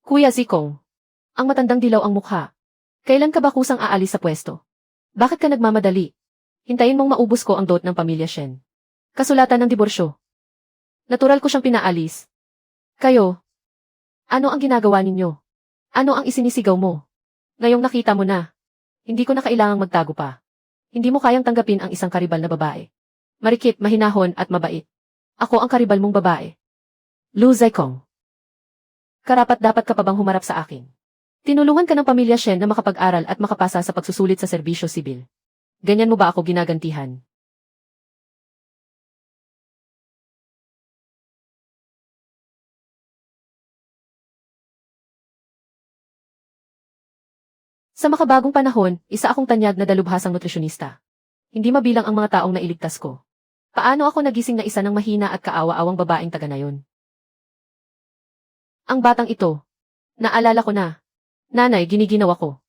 Kuya Zikong, ang matandang dilaw ang mukha. Kailan ka ba kusang aalis sa pwesto? Bakit ka nagmamadali? Hintayin mong maubos ko ang dot ng pamilya Shen. Kasulatan ng diborsyo. Natural ko siyang pinaalis. Kayo, ano ang ginagawa ninyo? Ano ang isinisigaw mo? Ngayong nakita mo na, hindi ko na kailangang magtago pa. Hindi mo kayang tanggapin ang isang karibal na babae. Marikit, mahinahon at mabait. Ako ang karibal mong babae. Lu Zikong. Karapat-dapat ka pa bang humarap sa akin? Tinulungan ka ng pamilya Shen na makapag-aral at makapasa sa pagsusulit sa serbisyo sibil. Ganyan mo ba ako ginagantihan? Sa makabagong panahon, isa akong tanyag na dalubhasang nutrisyonista. Hindi mabilang ang mga taong nailigtas ko. Paano ako nagising na isa ng mahina at kaawa-awang babaeng taga na yon? Ang batang ito. Naalala ko na. Nanay, giniginaw ako.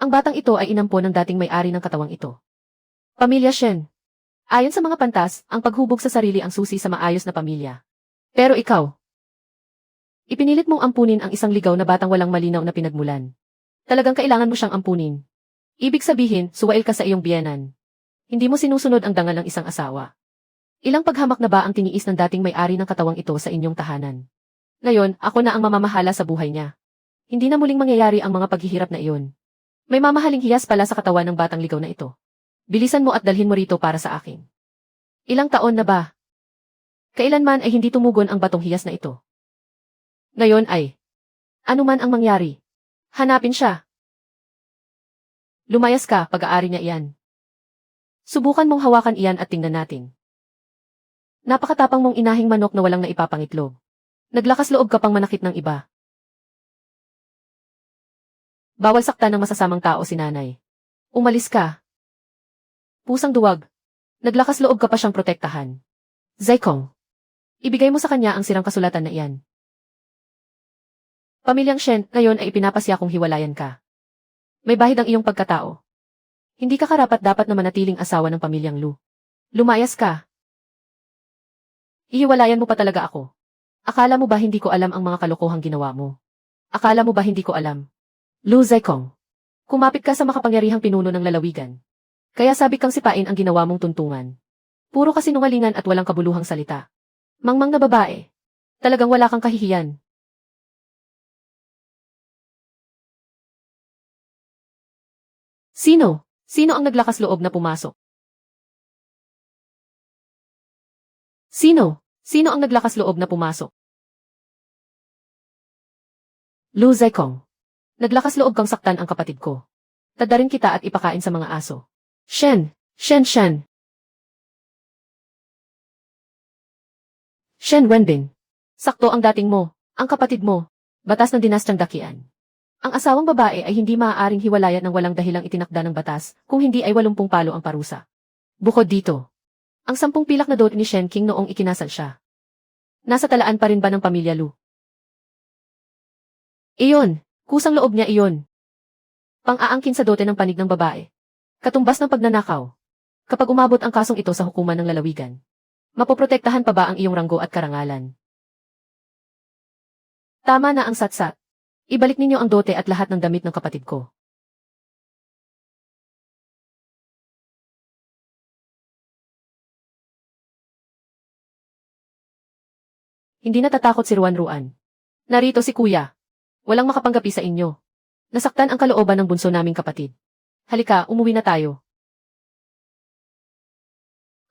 Ang batang ito ay inampo ng dating may-ari ng katawang ito. Pamilya Shen. Ayon sa mga pantas, ang paghubog sa sarili ang susi sa maayos na pamilya. Pero ikaw, ipinilit mong ampunin ang isang ligaw na batang walang malinaw na pinagmulan. Talagang kailangan mo siyang ampunin. Ibig sabihin, suwail ka sa iyong biyenan. Hindi mo sinusunod ang dangal ng isang asawa. Ilang paghamak na ba ang tiniis ng dating may-ari ng katawang ito sa inyong tahanan? Ngayon, ako na ang mamamahala sa buhay niya. Hindi na muling mangyayari ang mga paghihirap na iyon. May mamahaling hiyas pala sa katawan ng batang ligaw na ito. Bilisan mo at dalhin mo rito para sa akin. Ilang taon na ba? Kailanman ay hindi tumugon ang batong hiyas na ito. Ngayon ay, ano man ang mangyari, hanapin siya. Lumayas ka, pag-aari niya iyan. Subukan mong hawakan iyan at tingnan natin. Napakatapang mong inahing manok na walang naipapangitlog. Naglakas loob ka pang manakit ng iba. Bawal saktan ng masasamang tao si nanay. Umalis ka. Pusang duwag. Naglakas loob ka pa siyang protektahan. Zikong. Ibigay mo sa kanya ang sirang kasulatan na iyan. Pamilyang Shen, ngayon ay ipinapasya kong hiwalayan ka. May bahid ang iyong pagkatao. Hindi ka karapat-dapat na manatiling asawa ng pamilyang Lu. Lumayas ka. Ihiwalayan mo pa talaga ako. Akala mo ba hindi ko alam ang mga kalokohang ginawa mo? Akala mo ba hindi ko alam? Lu Zikong. Kumapit ka sa makapangyarihang pinuno ng lalawigan. Kaya sabi kang sipain ang ginawa mong tuntungan. Puro kasinungalingan at walang kabuluhang salita. Mangmang na babae. Talagang wala kang kahihiyan. Sino? Sino ang naglakas loob na pumasok? Sino? Sino ang naglakas loob na pumasok? Lu Zikong. Naglakas loob kang saktan ang kapatid ko. Tadarin kita at ipakain sa mga aso. Shen! Shen Shen! Shen Wenbin. Sakto ang dating mo, ang kapatid mo. Batas ng dinastyang Dakian. Ang asawang babae ay hindi maaaring hiwalayan ng walang dahilang itinakda ng batas, kung hindi ay 80 palo ang parusa. Bukod dito, ang 10 pilak na dot ni Shen King noong ikinasal siya. Nasa talaan pa rin ba ng pamilya Lu? Iyon, kusang loob niya iyon. Pang-aangkin sa dote ng panig ng babae. Katumbas ng pagnanakaw. Kapag umabot ang kasong ito sa hukuman ng lalawigan, mapoprotektahan pa ba ang iyong ranggo at karangalan? Tama na ang satsat. Ibalik ninyo ang dote at lahat ng damit ng kapatid ko. Hindi natatakot si Ruan. Narito si Kuya. Walang makapanggapi sa inyo. Nasaktan ang kalooban ng bunso naming kapatid. Halika, umuwi na tayo.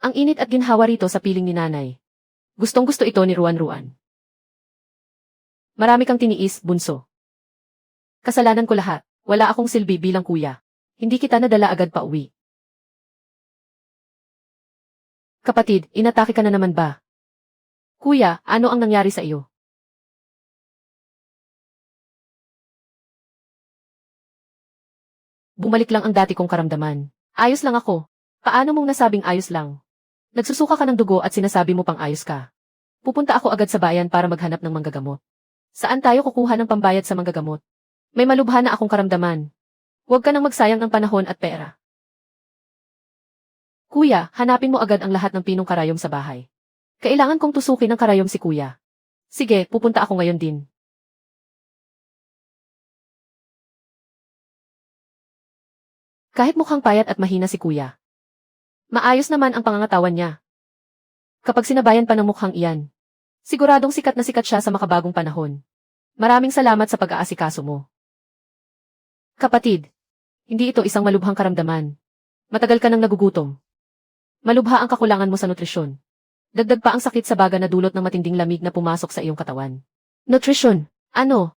Ang init at ginhawa rito sa piling ni nanay. Gustong-gusto ito ni Ruan. Marami kang tiniis, bunso. Kasalanan ko lahat. Wala akong silbi bilang kuya. Hindi kita nadala agad pa uwi. Kapatid, inatake ka na naman ba? Kuya, ano ang nangyari sa iyo? Bumalik lang ang dati kong karamdaman. Ayos lang ako. Paano mong nasabing ayos lang? Nagsusuka ka ng dugo at sinasabi mo pang ayos ka. Pupunta ako agad sa bayan para maghanap ng manggagamot. Saan tayo kukuha ng pambayad sa manggagamot? May malubha na akong karamdaman. Huwag ka nang magsayang ng panahon at pera. Kuya, hanapin mo agad ang lahat ng pinong karayom sa bahay. Kailangan kong tusukin ng karayom si kuya. Sige, pupunta ako ngayon din. Kahit mukhang payat at mahina si kuya, maayos naman ang pangangatawan niya. Kapag sinabayan pa ng mukhang iyan, siguradong sikat na sikat siya sa makabagong panahon. Maraming salamat sa pag-aasikaso mo. Kapatid, hindi ito isang malubhang karamdaman. Matagal ka nang nagugutom. Malubha ang kakulangan mo sa nutrisyon. Dagdag pa ang sakit sa baga na dulot ng matinding lamig na pumasok sa iyong katawan. Nutrisyon? Ano?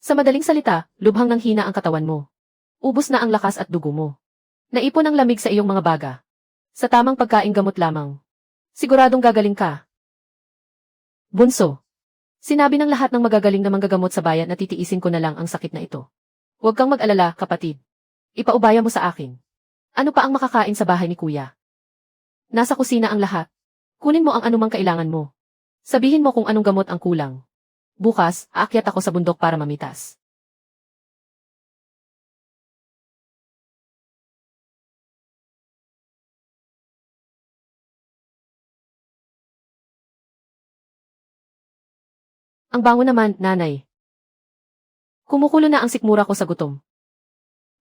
Sa madaling salita, lubhang nanghina ang katawan mo. Ubos na ang lakas at dugo mo. Naipon ang lamig sa iyong mga baga. Sa tamang pagkain gamot lamang, siguradong gagaling ka. Bunso, sinabi ng lahat ng magagaling na manggagamot sa bayan na titiisin ko na lang ang sakit na ito. Huwag kang mag-alala, kapatid. Ipaubaya mo sa akin. Ano pa ang makakain sa bahay ni kuya? Nasa kusina ang lahat. Kunin mo ang anumang kailangan mo. Sabihin mo kung anong gamot ang kulang. Bukas, aakyat ako sa bundok para mamitas. Ang bango naman, nanay. Kumukulo na ang sikmura ko sa gutom.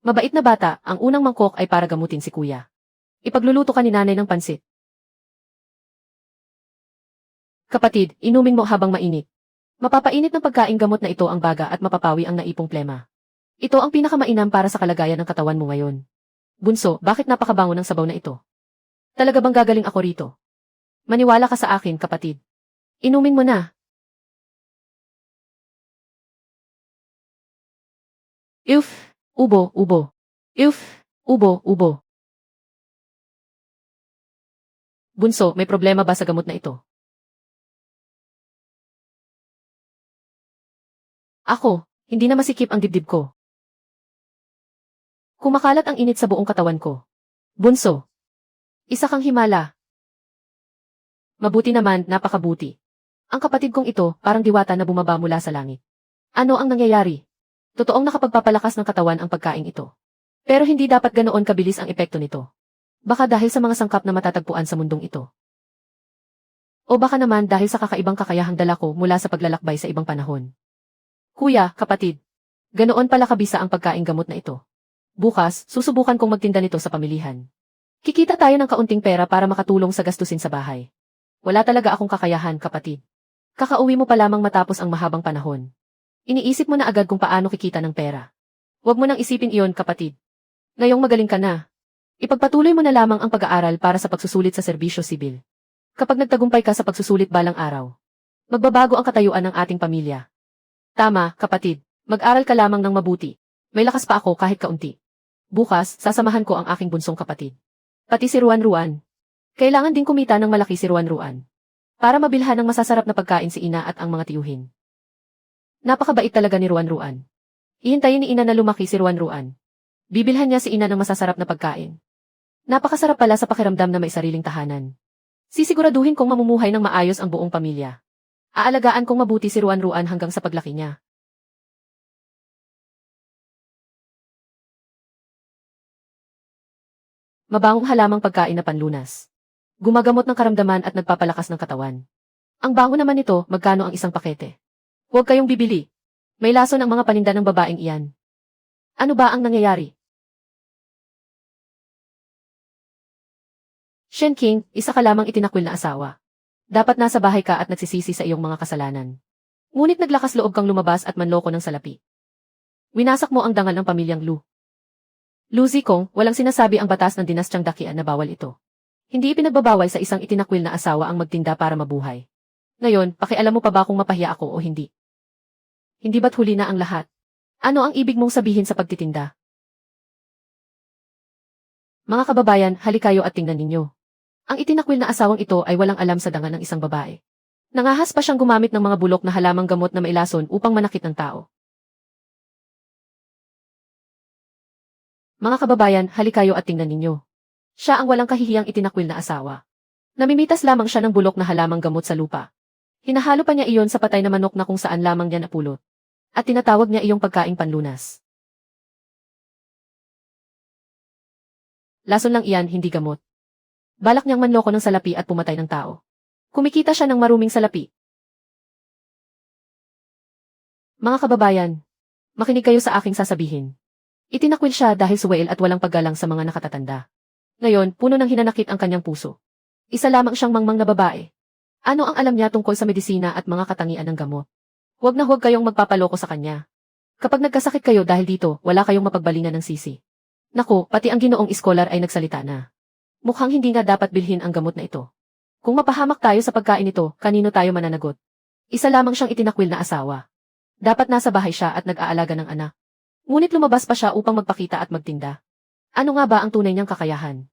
Mabait na bata, ang unang mangkok ay para gamutin si kuya. Ipagluluto ka ni nanay ng pansit. Kapatid, inumin mo habang mainit. Mapapainit ng pagkain gamot na ito ang baga at mapapawi ang naipong plema. Ito ang pinakamainam para sa kalagayan ng katawan mo ngayon. Bunso, bakit napakabango ng sabaw na ito? Talaga bang gagaling ako rito? Maniwala ka sa akin, kapatid. Inumin mo na. Uf, ubo, ubo. Uf, ubo, ubo. Bunso, may problema ba sa gamot na ito? Ako, hindi na masikip ang dibdib ko. Kumakalat ang init sa buong katawan ko. Bunso, isa kang himala. Mabuti naman, napakabuti. Ang kapatid kong ito, parang diwata na bumaba mula sa langit. Ano ang nangyayari? Totoong nakapagpapalakas ng katawan ang pagkain ito. Pero hindi dapat ganoon kabilis ang epekto nito. Baka dahil sa mga sangkap na matatagpuan sa mundong ito. O baka naman dahil sa kakaibang kakayahang dala ko mula sa paglalakbay sa ibang panahon. Kuya, kapatid, ganoon pala kabisa ang pagkain gamot na ito. Bukas, susubukan kong magtinda nito sa pamilihan. Kikita tayo ng kaunting pera para makatulong sa gastusin sa bahay. Wala talaga akong kakayahan, kapatid. Kakauwi mo pa lamang matapos ang mahabang panahon. Iniisip mo na agad kung paano kikita ng pera. Huwag mo nang isipin iyon, kapatid. Ngayong magaling ka na. Ipagpatuloy mo na lamang ang pag-aaral para sa pagsusulit sa serbisyo sibil. Kapag nagtagumpay ka sa pagsusulit balang araw, magbabago ang katayuan ng ating pamilya. Tama, kapatid. Mag-aral ka lamang ng mabuti. May lakas pa ako kahit kaunti. Bukas, sasamahan ko ang aking bunsong kapatid. Pati si Ruan Ruan. Kailangan din kumita ng malaki si Ruan Ruan. Para mabilhan ng masasarap na pagkain si ina at ang mga tiyuhin. Napakabait talaga ni Ruan Ruan. Ihintayin ni ina na lumaki si Ruan Ruan. Bibilhan niya si ina ng masasarap na pagkain. Napakasarap pala sa pakiramdam na may sariling tahanan. Sisiguraduhin kong mamumuhay ng maayos ang buong pamilya. Aalagaan kong mabuti si Ruan Ruan hanggang sa paglaki niya. Mabangong halamang pagkain na panlunas. Gumagamot ng karamdaman at nagpapalakas ng katawan. Ang bango naman nito, magkano ang isang pakete? Huwag kayong bibili. May lason ang mga paninda ng babaeng iyan. Ano ba ang nangyayari? Shen King, isa ka lamang itinakwil na asawa. Dapat nasa bahay ka at nagsisisi sa iyong mga kasalanan. Ngunit naglakas loob kang lumabas at manloko ng salapi. Winasak mo ang dangal ng pamilyang Lu. Lu Zikong, walang sinasabi ang batas ng dinastyang Dakian na bawal ito. Hindi ipinagbabawal sa isang itinakwil na asawa ang magtinda para mabuhay. Ngayon, pakialam mo pa ba kung mapahiya ako o hindi? Hindi ba't huli na ang lahat? Ano ang ibig mong sabihin sa pagtitinda? Mga kababayan, halikayo at tingnan ninyo. Ang itinakwil na asawang ito ay walang alam sa dangal ng isang babae. Nangahas pa siyang gumamit ng mga bulok na halamang gamot na mailason upang manakit ng tao. Mga kababayan, halikayo at tingnan ninyo. Siya ang walang kahihiyang itinakwil na asawa. Namimitas lamang siya ng bulok na halamang gamot sa lupa. Hinahalo pa niya iyon sa patay na manok na kung saan lamang niya napulot. At tinatawag niya iyong pagkaing panlunas. Lason lang iyan, hindi gamot. Balak niyang manloko ng salapi at pumatay ng tao. Kumikita siya ng maruming salapi. Mga kababayan, makinig kayo sa aking sasabihin. Itinakwil siya dahil suwail at walang paggalang sa mga nakatatanda. Ngayon, puno ng hinanakit ang kanyang puso. Isa lamang siyang mangmang na babae. Ano ang alam niya tungkol sa medisina at mga katangian ng gamot? Huwag na huwag kayong magpapaloko sa kanya. Kapag nagkasakit kayo dahil dito, wala kayong mapagbalingan ng sisi. Naku, pati ang ginoong iskolar ay nagsalita na. Mukhang hindi nga dapat bilhin ang gamot na ito. Kung mapahamak tayo sa pagkain ito, kanino tayo mananagot? Isa lamang siyang itinakwil na asawa. Dapat nasa bahay siya at nag-aalaga ng anak. Ngunit lumabas pa siya upang magpakita at magtinda. Ano nga ba ang tunay niyang kakayahan?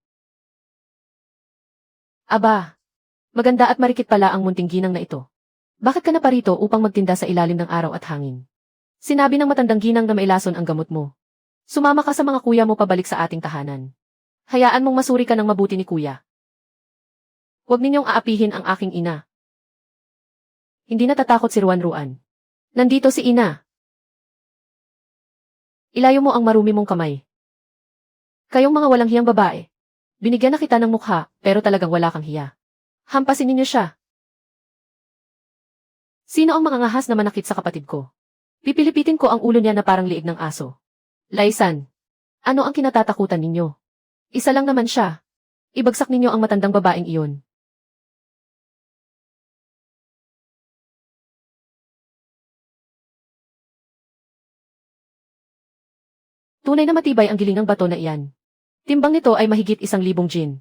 Aba, maganda at marikit pala ang munting ginang na ito. Bakit ka na parito upang magtinda sa ilalim ng araw at hangin? Sinabi ng matandang ginang na mailason ang gamot mo. Sumama ka sa mga kuya mo pabalik sa ating tahanan. Hayaan mong masuri ka ng mabuti ni kuya. Huwag ninyong aapihin ang aking ina. Hindi natatakot si Ruan. Nandito si ina. Ilayo mo ang marumi mong kamay. Kayong mga walang hiyang babae. Binigyan na kita ng mukha, pero talagang wala kang hiya. Hampasin ninyo siya. Sino ang mangangahas na manakit sa kapatid ko? Pipilipitin ko ang ulo niya na parang liig ng aso. Laisan, ano ang kinatatakutan ninyo? Isa lang naman siya. Ibagsak ninyo ang matandang babaeng iyon. Tunay na matibay ang giling ng bato na iyan. Timbang nito ay mahigit 1,000 gin.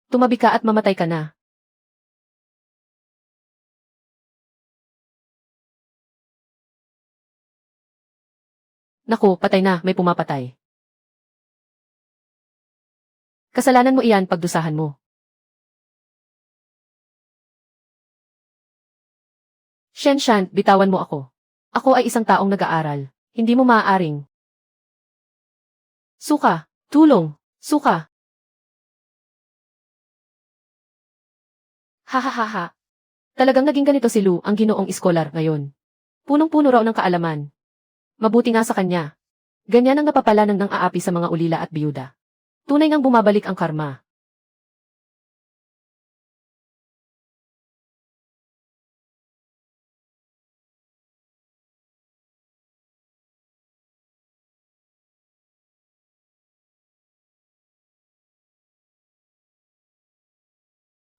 Tumabi ka at mamatay ka na. Naku, patay na, may pumapatay. Kasalanan mo iyan pagdusahan mo. Shen, bitawan mo ako. Ako ay isang taong nag-aaral. Hindi mo maaaring. Suka, tulong, suka. Hahaha. Talagang naging ganito si Lu, ang ginoong iskolar ngayon. Punong-puno raw ng kaalaman. Mabuti nga sa kanya. Ganyan ang napapala ng aapi sa mga ulila at biyuda. Tunay ngang bumabalik ang karma.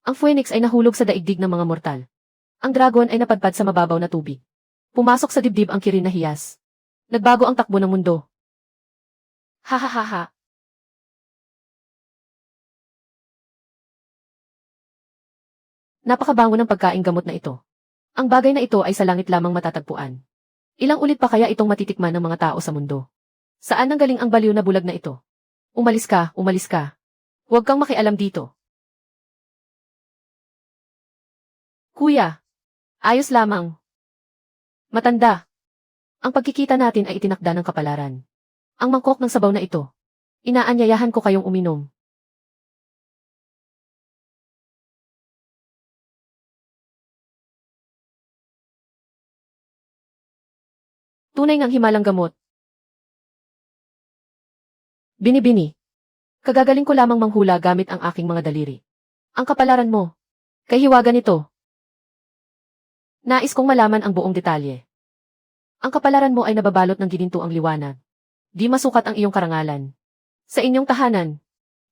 Ang phoenix ay nahulog sa daigdig ng mga mortal. Ang dragon ay napadpad sa mababaw na tubig. Pumasok sa dibdib ang kirin na hiyas. Nagbago ang takbo ng mundo. Hahaha. Napakabango ng pagkaing gamot na ito. Ang bagay na ito ay sa langit lamang matatagpuan. Ilang ulit pa kaya itong matitikman ng mga tao sa mundo? Saan nanggaling ang baliw na bulag na ito? Umalis ka, umalis ka. Huwag kang makialam dito. Kuya, ayos lamang. Matanda. Ang pagkikita natin ay itinakda ng kapalaran. Ang mangkok ng sabaw na ito. Inaanyayahan ko kayong uminom. Tunay ngang himalang gamot. Bini-bini. Kagagaling ko lamang manghula gamit ang aking mga daliri. Ang kapalaran mo. Kahiwagan ito. Nais kong malaman ang buong detalye. Ang kapalaran mo ay nababalot ng ginintuang liwanag. Di masukat ang iyong karangalan. Sa inyong tahanan,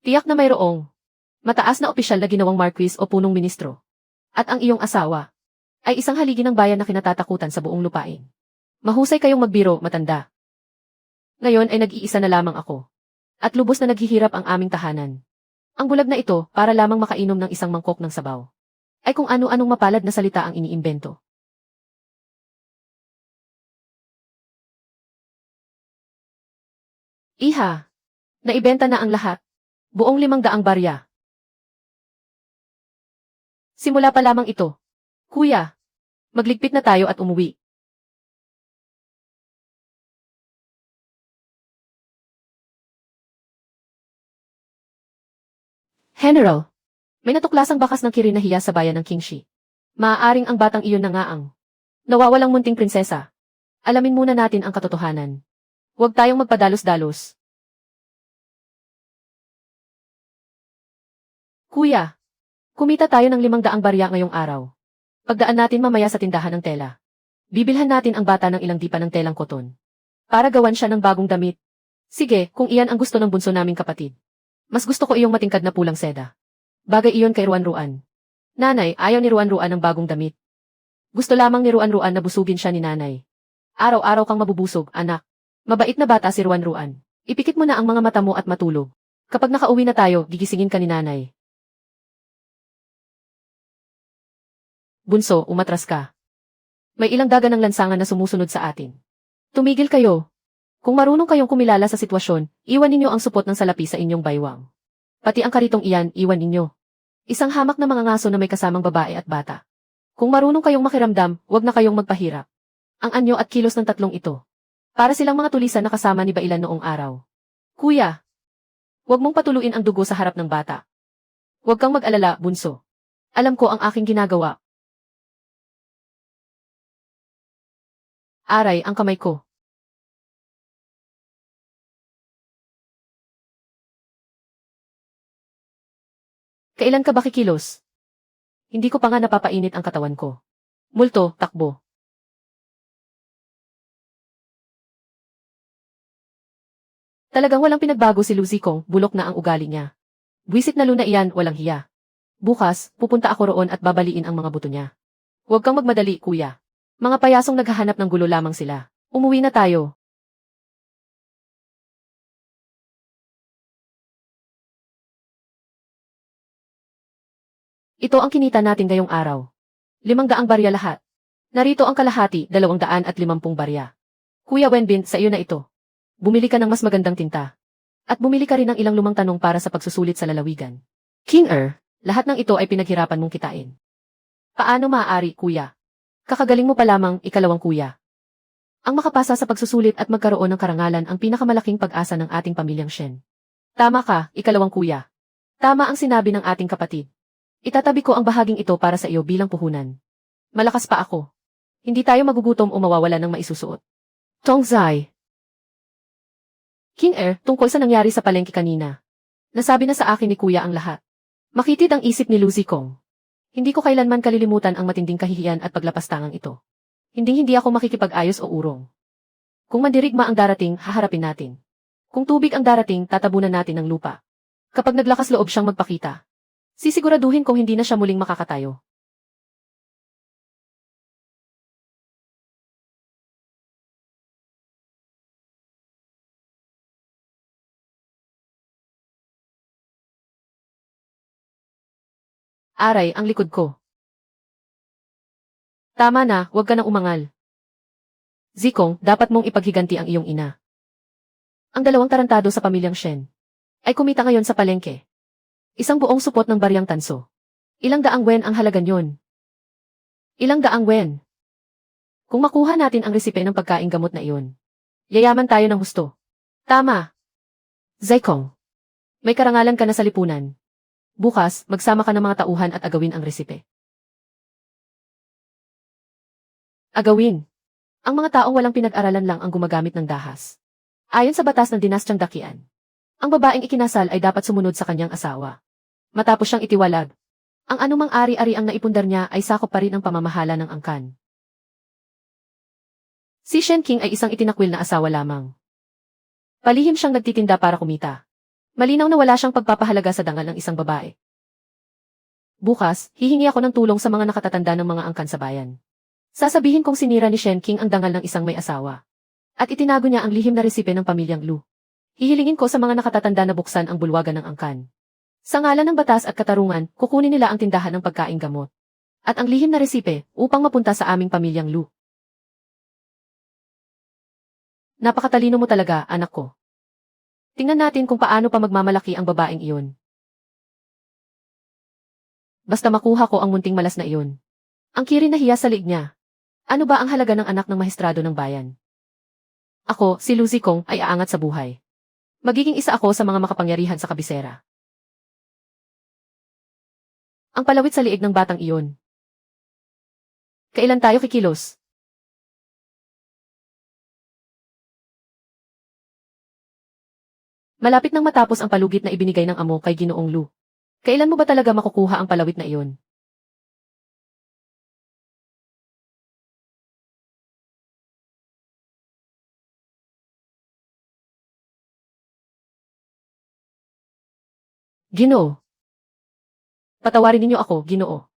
tiyak na mayroong mataas na opisyal na ginawang marquis o punong ministro. At ang iyong asawa ay isang haligi ng bayan na kinatatakutan sa buong lupain. Mahusay kayong magbiro, matanda. Ngayon ay nag-iisa na lamang ako. At lubos na naghihirap ang aming tahanan. Ang bulag na ito para lamang makainom ng isang mangkok ng sabaw. Ay kung ano-anong mapalad na salita ang iniimbento. Iha, naibenta na ang lahat. Buong 500 barya. Simula pa lamang ito. Kuya, magligpit na tayo at umuwi. General, may natuklasang bakas ng kirin na hiya sa bayan ng Kingshi. Maaaring ang batang iyon na nga ang nawawalang munting prinsesa. Alamin muna natin ang katotohanan. Huwag tayong magpadalos-dalos. Kuya, kumita tayo ng 500 barya ngayong araw. Pagdaan natin mamaya sa tindahan ng tela. Bibilhan natin ang bata ng ilang dipa ng telang koton. Para gawan siya ng bagong damit. Sige, kung iyan ang gusto ng bunso naming kapatid. Mas gusto ko iyong matingkad na pulang seda. Bagay iyon kay Ruan-Ruan. Nanay, ayaw ni Ruan-Ruan ng bagong damit. Gusto lamang ni Ruan-Ruan na busugin siya ni nanay. Araw-araw kang mabubusog, anak. Mabait na bata si Ruan-Ruan. Ipikit mo na ang mga mata mo at matulog. Kapag nakauwi na tayo, gigisingin ka ni nanay. Bunso, umatras ka. May ilang daga ng lansangan na sumusunod sa atin. Tumigil kayo. Kung marunong kayong kumilala sa sitwasyon, iwan ninyo ang supot ng salapi sa inyong baywang. Pati ang karitong iyan, iwan ninyo. Isang hamak na mga ngaso na may kasamang babae at bata. Kung marunong kayong makiramdam, huwag na kayong magpahirap. Ang anyo at kilos ng tatlong ito. Para silang mga tulisan na kasama ni Bailan noong araw. Kuya, huwag mong patuluin ang dugo sa harap ng bata. Huwag kang mag-alala, bunso. Alam ko ang aking ginagawa. Aray ang kamay ko. Kailan ka ba kikilos? Hindi ko pa nga napapainit ang katawan ko. Multo, takbo. Talagang walang pinagbago si Lucy Kong, bulok na ang ugali niya. Buwisit na luna iyan, walang hiya. Bukas, pupunta ako roon at babaliin ang mga buto niya. Huwag kang magmadali, kuya. Mga payasong naghahanap ng gulo lamang sila. Umuwi na tayo. Ito ang kinita natin ngayong araw. 500 barya lahat. Narito ang kalahati, 250 barya. Kuya Wenbin, sa iyo na ito. Bumili ka ng mas magandang tinta. At bumili ka rin ng ilang lumang tanong para sa pagsusulit sa lalawigan. King lahat ng ito ay pinaghirapan mong kitain. Paano maaari, kuya? Kakagaling mo pa lamang, ikalawang kuya. Ang makapasa sa pagsusulit at magkaroon ng karangalan ang pinakamalaking pag-asa ng ating pamilyang Shen. Tama ka, ikalawang kuya. Tama ang sinabi ng ating kapatid. Itatabi ko ang bahaging ito para sa iyo bilang puhunan. Malakas pa ako. Hindi tayo magugutom o mawawala ng maisusuot. Tong Zai. King tungkol sa nangyari sa palengke kanina. Nasabi na sa akin ni kuya ang lahat. Makitid ang isip ni Lucy Kong. Hindi ko kailanman kalilimutan ang matinding kahihiyan at paglapastangang ito. Hindi ako makikipag-ayos o urong. Kung mandirigma ang darating, haharapin natin. Kung tubig ang darating, tatabunan natin ng lupa. Kapag naglakas loob siyang magpakita, sisiguraduhin kong hindi na siya muling makakatayo. Aray ang likod ko. Tama na, huwag ka nang umangal. Zikong, dapat mong ipaghiganti ang iyong ina. Ang dalawang tarantado sa pamilyang Shen ay kumita ngayon sa palengke. Isang buong supot ng baryang tanso. Ilang daang wen ang halaga niyon. Ilang daang wen. Kung makuha natin ang resipe ng pagkaing gamot na iyon, yayaman tayo ng husto. Tama. Zikong, may karangalan ka na sa lipunan. Bukas, magsama ka ng mga tauhan at agawin ang resipe. Agawin. Ang mga taong walang pinag-aralan lang ang gumagamit ng dahas. Ayon sa batas ng dinastyang Dakian, ang babaeng ikinasal ay dapat sumunod sa kanyang asawa. Matapos siyang itiwalag, ang anumang ari-ari ang naipundar niya ay sakop pa rin ang pamamahala ng angkan. Si Shen King ay isang itinakwil na asawa lamang. Palihim siyang nagtitinda para kumita. Malinaw na wala siyang pagpapahalaga sa dangal ng isang babae. Bukas, hihingi ako ng tulong sa mga nakatatanda ng mga angkan sa bayan. Sasabihin kong sinira ni Shen King ang dangal ng isang may asawa. At itinago niya ang lihim na resipe ng pamilyang Lu. Hihilingin ko sa mga nakatatanda na buksan ang bulwagan ng angkan. Sa ngalan ng batas at katarungan, kukunin nila ang tindahan ng pagkaing gamot. At ang lihim na resipe upang mapunta sa aming pamilyang Lu. Napakatalino mo talaga, anak ko. Tingnan natin kung paano pa magmamalaki ang babaeng iyon. Basta makuha ko ang munting malas na iyon. Ang kirin na hiya sa liig niya. Ano ba ang halaga ng anak ng mahistrado ng bayan? Ako, si Lucy Kong, ay aangat sa buhay. Magiging isa ako sa mga makapangyarihan sa kabisera. Ang palawit sa liig ng batang iyon. Kailan tayo kikilos? Malapit nang matapos ang palugit na ibinigay ng amo kay Ginoong Lu. Kailan mo ba talaga makukuha ang palawit na iyon? Ginoo. Patawarin ninyo ako, Ginoo.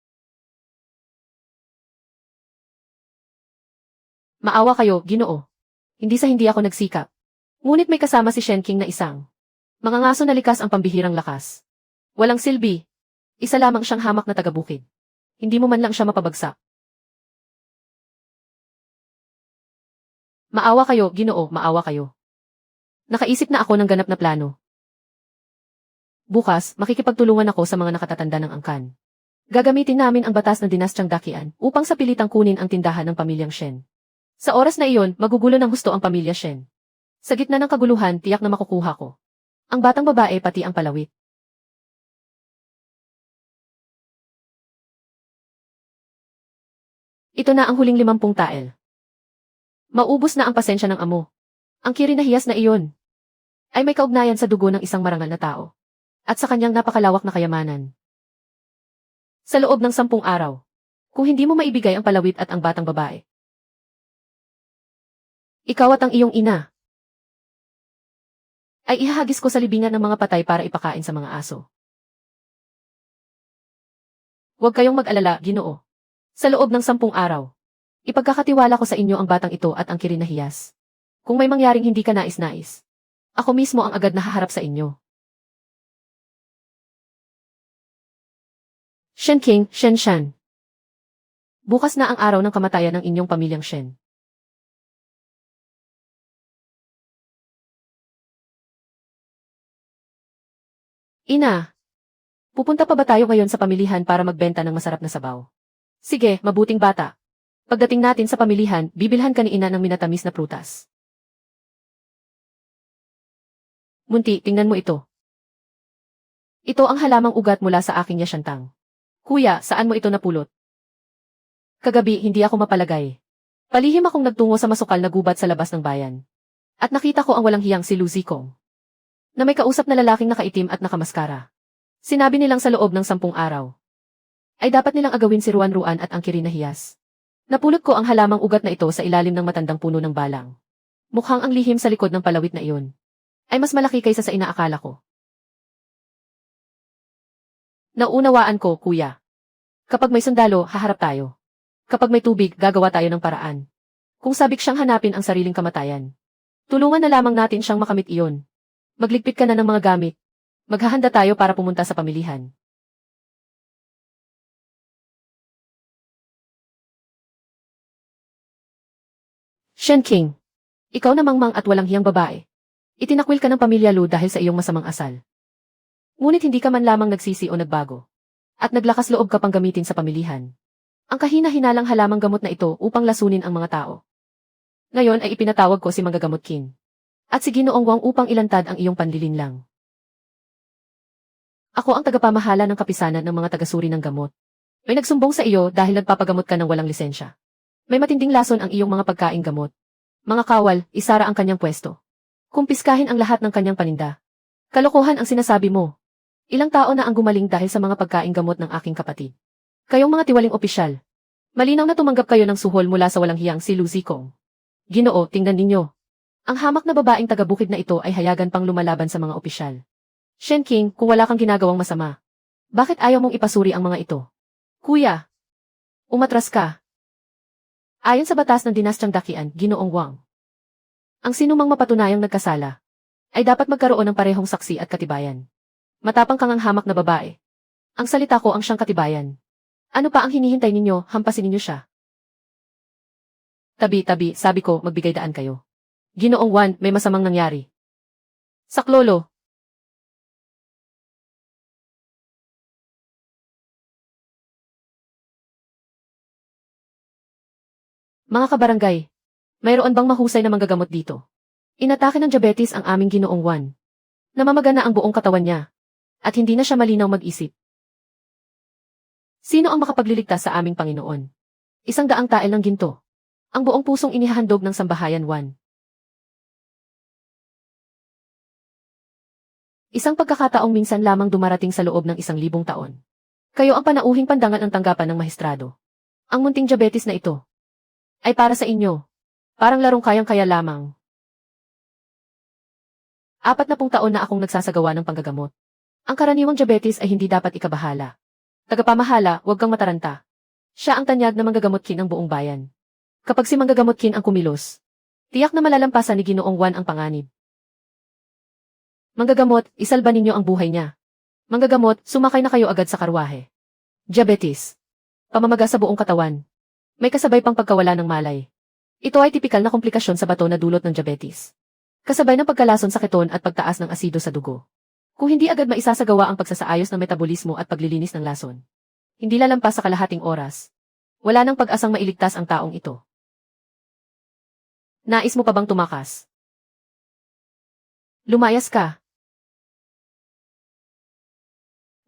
Maawa kayo, Ginoo. Hindi ako nagsikap. Ngunit may kasama si Shen King na isang mangangaso na likas ang pambihirang lakas. Walang silbi. Isa lamang siyang hamak na taga-bukid. Hindi mo man lang siya mapabagsak. Maawa kayo, Ginoo, maawa kayo. Nakaisip na ako ng ganap na plano. Bukas, makikipagtulungan ako sa mga nakatatanda ng angkan. Gagamitin namin ang batas ng dinastyang Dakian upang sa pilitang kunin ang tindahan ng pamilyang Shen. Sa oras na iyon, magugulo ng husto ang pamilya Shen. Sa gitna ng kaguluhan, tiyak na makukuha ko ang batang babae pati ang palawit. Ito na ang huling 50 tael. Maubos na ang pasensya ng amo. Ang kirinahiyas na iyon ay may kaugnayan sa dugo ng isang marangal na tao at sa kanyang napakalawak na kayamanan. Sa loob ng 10 araw, kung hindi mo maibigay ang palawit at ang batang babae, ikaw at ang iyong ina ay ihahagis ko sa libingan ng mga patay para ipakain sa mga aso. Huwag kayong mag-alala, Ginoo. Sa loob ng 10 araw, ipagkakatiwala ko sa inyo ang batang ito at ang kirinahiyas. Kung may mangyaring hindi ka nais-nais, ako mismo ang agad na haharap sa inyo. Shen King, Shen Shan. Bukas na ang araw ng kamatayan ng inyong pamilyang Shen. Ina, pupunta pa ba tayo ngayon sa pamilihan para magbenta ng masarap na sabaw? Sige, mabuting bata. Pagdating natin sa pamilihan, bibilhan ka ni ina ng minatamis na prutas. Munti, tingnan mo ito. Ito ang halamang ugat mula sa aking yasyantang. Kuya, saan mo ito napulot? Kagabi, hindi ako mapalagay. Palihim akong nagtungo sa masukal na gubat sa labas ng bayan. At nakita ko ang walang hiyang si Lucy Kong, na may kausap na lalaking nakaitim at nakamaskara. Sinabi nilang sa loob ng 10 araw ay dapat nilang agawin si Ruan Ruan at ang kirinahiyas. Napulot ko ang halamang ugat na ito sa ilalim ng matandang puno ng balang. Mukhang ang lihim sa likod ng palawit na iyon ay mas malaki kaysa sa inaakala ko. Naunawaan ko, kuya. Kapag may sundalo, haharap tayo. Kapag may tubig, gagawa tayo ng paraan. Kung sabik siyang hanapin ang sariling kamatayan, tulungan na lamang natin siyang makamit iyon. Magligpit ka na ng mga gamit. Maghahanda tayo para pumunta sa pamilihan. Shen King, ikaw na mangmang at walang hiyang babae. Itinakwil ka ng pamilya Lu dahil sa iyong masamang asal. Ngunit hindi ka man lamang nagsisi o nagbago. At naglakas loob ka pang gamitin sa pamilihan ang kahina-hinalang halamang gamot na ito upang lasunin ang mga tao. Ngayon ay ipinatawag ko si Manggagamot Kin at si Ginoong Wang upang ilantad ang iyong panlilinlang. Ako ang tagapamahala ng kapisanan ng mga tagasuri ng gamot. May nagsumbong sa iyo dahil nagpapagamot ka ng walang lisensya. May matinding lason ang iyong mga pagkaing gamot. Mga kawal, isara ang kanyang pwesto. Kumpiskahin ang lahat ng kanyang paninda. Kalokohan ang sinasabi mo. Ilang tao na ang gumaling dahil sa mga pagkaing gamot ng aking kapatid. Kayong mga tiwaling opisyal. Malinaw na tumanggap kayo ng suhol mula sa walang hiyang si Lucy Kong. Ginoo, tingnan ninyo. Ang hamak na babaeng taga-bukid na ito ay hayagan pang lumalaban sa mga opisyal. Shen King, kung wala kang ginagawang masama, bakit ayaw mong ipasuri ang mga ito? Kuya, umatras ka. Ayon sa batas ng dinastyang Dakian, Ginoong Wang, ang sinumang mapatunayang nagkasala ay dapat magkaroon ng parehong saksi at katibayan. Matapang kang ang hamak na babae. Ang salita ko ang siyang katibayan. Ano pa ang hinihintay ninyo, hampasin ninyo siya. Tabi, sabi ko, magbigay daan kayo. Ginoong Wan, may masamang nangyari. Saklolo. Mga kabarangay, mayroon bang mahusay na manggagamot dito? Inatake ng diabetes ang aming Ginoong Wan. Namamaga na ang buong katawan niya. At hindi na siya malinaw mag-isip. Sino ang makapagliligtas sa aming Panginoon? 100 tael ng ginto. Ang buong pusong inihahandog ng sambahayan Wan. Isang pagkakataong minsan lamang dumarating sa loob ng 1,000 taon. Kayo ang panauhing pandangal ng tanggapan ng mahistrado. Ang munting diabetes na ito ay para sa inyo. Parang larong kayang-kaya lamang. 40 taon na akong nagsasagawa ng panggagamot. Ang karaniwang diabetes ay hindi dapat ikabahala. Tagapamahala, huwag kang mataranta. Siya ang tanyag na manggagamotkin ng buong bayan. Kapag si manggagamotkin ang kumilos, tiyak na malalampasan ni Ginoong Juan ang panganib. Manggagamot, isalba ninyo ang buhay niya. Manggagamot, sumakay na kayo agad sa karwahe. Diabetes. Pamamaga sa buong katawan. May kasabay pang pagkawala ng malay. Ito ay tipikal na komplikasyon sa bato na dulot ng diabetes. Kasabay ng pagkalason sa keton at pagtaas ng asido sa dugo. Kung hindi agad maisasagawa ang pagsasaayos ng metabolismo at paglilinis ng lason, hindi lalampas sa kalahating oras. Wala nang pag-asang mailigtas ang taong ito. Nais mo pa bang tumakas? Lumayas ka.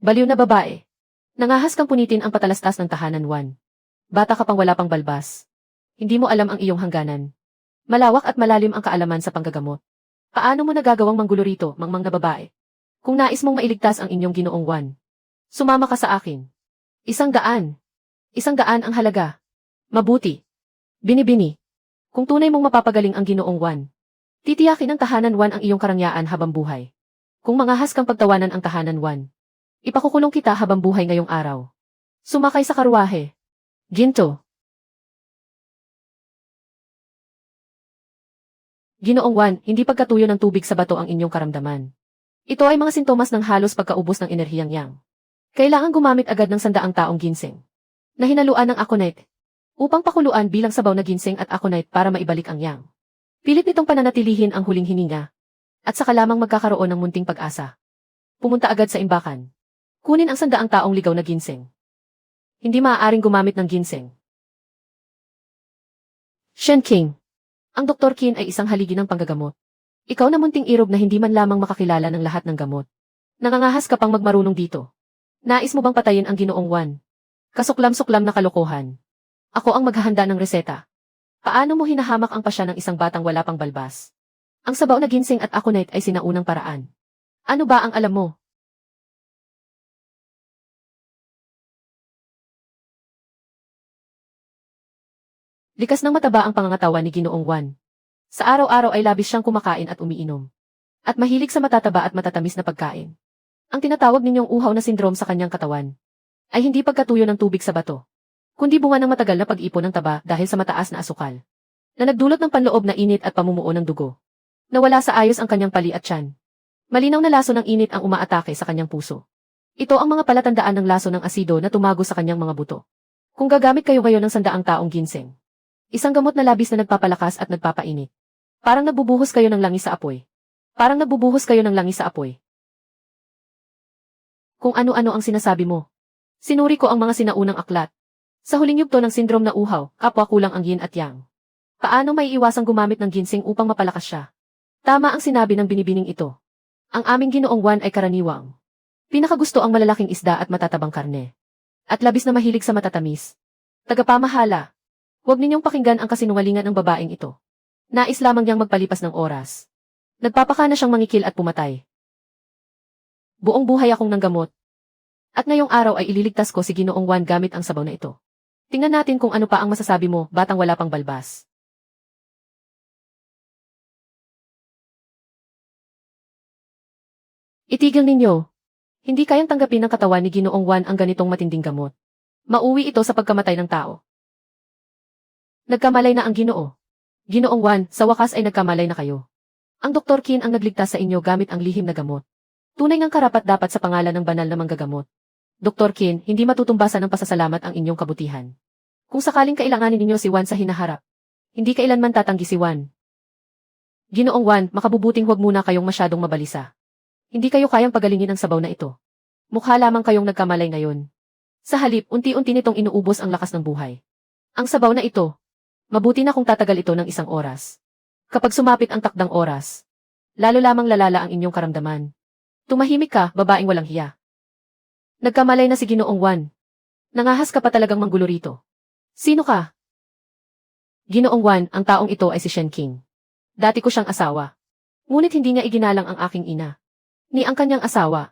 Baliw na babae. Nangahas kang punitin ang patalastas ng tahanan 1. Bata ka pang wala pang balbas. Hindi mo alam ang iyong hangganan. Malawak at malalim ang kaalaman sa panggagamot. Paano mo nagagawang manggulo rito, mangmang na babae? Kung nais mong mailigtas ang inyong Ginoong Juan, sumama ka sa akin. 100. 100 ang halaga. Mabuti. Bini-bini. Kung tunay mong mapapagaling ang Ginoong Juan, titiyakin ng tahanan 1 ang iyong karangyaan habang buhay. Kung mangahas kang pagtawanan ang tahanan 1, ipakukulong kita habang buhay ngayong araw. Sumakay sa karwahe. Ginto. Ginoong Juan, hindi pagkatuyo ng tubig sa bato ang inyong karamdaman. Ito ay mga sintomas ng halos pagkaubos ng enerhiyang yang. Kailangan gumamit agad ng 100 taong ginseng na hinaluan ng aconite upang pakuluan bilang sabaw na ginseng at aconite para maibalik ang yang. Pilit nitong pananatilihin ang huling hininga at saka lamang magkakaroon ng munting pag-asa. Pumunta agad sa imbakan. Kunin ang 100 taong ligaw na ginseng. Hindi maaaring gumamit ng ginseng. Shen King. Ang Dr. Qin ay isang haligi ng panggagamot. Ikaw na munting irog na hindi man lamang makakilala ng lahat ng gamot. Nangangahas ka pang magmarunong dito. Nais mo bang patayin ang Ginoong Juan? Kasuklam-suklam na kalokohan. Ako ang maghahanda ng reseta. Paano mo hinahamak ang pasya ng isang batang wala pang balbas? Ang sabaw na ginseng at aconite ay sinaunang paraan. Ano ba ang alam mo? Likas ng mataba ang pangangatawan ni Ginoong Juan. Sa araw-araw ay labis siyang kumakain at umiinom. At mahilig sa matataba at matatamis na pagkain. Ang tinatawag ninyong uhaw na sindrom sa kanyang katawan ay hindi pagkatuyo ng tubig sa bato, kundi bunga ng matagal na pag-ipon ng taba dahil sa mataas na asukal, na nagdulot ng panloob na init at pamumuo ng dugo. Nawala sa ayos ang kanyang pali at tiyan. Malinaw na laso ng init ang umaatake sa kanyang puso. Ito ang mga palatandaan ng laso ng asido na tumago sa kanyang mga buto. Kung gagamit kayo ngayon ng 100 taong ginseng, isang gamot na labis na nagpapalakas at nagpapainit. Parang nagbubuhos kayo ng langis sa apoy. Parang nagbubuhos kayo ng langis sa apoy. Kung ano-ano ang sinasabi mo. Sinuri ko ang mga sinaunang aklat. Sa huling yugto ng sindrom na uhaw, kapwa kulang ang yin at yang. Paano may iwasang gumamit ng ginseng upang mapalakas siya? Tama ang sinabi ng binibining ito. Ang aming Ginoong Juan ay karaniwang. Pinakagusto ang malalaking isda at matatabang karne. At labis na mahilig sa matatamis. Tagapamahala. Huwag ninyong pakinggan ang kasinungalingan ng babaeng ito. Nais lamang niyang magpalipas ng oras. Nagpapakana siyang mangikil at pumatay. Buong buhay akong nanggamot. At ngayong araw ay ililigtas ko si Ginoong Juan gamit ang sabaw na ito. Tingnan natin kung ano pa ang masasabi mo, batang wala pang balbas. Itigil ninyo. Hindi kayang tanggapin ng katawan ni Ginoong Juan ang ganitong matinding gamot. Mauwi ito sa pagkamatay ng tao. Nagkamalay na ang Ginoo. Ginoong Juan, sa wakas ay nagkamalay na kayo. Ang Dr. Qin ang nagligtas sa inyo gamit ang lihim na gamot. Tunay ng karapat-dapat sa pangalan ng banal na manggagamot. Dr. Qin, hindi matutumbasan ng pasasalamat ang inyong kabutihan. Kung sakaling kailanganin ninyo si Juan sa hinaharap, hindi kailanman tatanggi si Juan. Ginoong Juan, makabubuting huwag muna kayong masyadong mabalisa. Hindi kayo kayang pagalingin ang sabaw na ito. Mukha lamang kayong nagkamalay ngayon. Sa halip, unti-unti nitong inuubos ang lakas ng buhay. Ang sabaw na ito, mabuti na kung tatagal ito ng 1 oras. Kapag sumapit ang takdang oras, lalo lamang lalala ang inyong karamdaman. Tumahimik ka, babaeng walang hiya. Nagkamalay na si Ginoong Juan. Nangahas ka pa talagang manggulo rito. Sino ka? Ginoong Juan, ang taong ito ay si Shen King. Dati ko siyang asawa. Ngunit hindi niya iginalang ang aking ina. Ni ang kanyang asawa.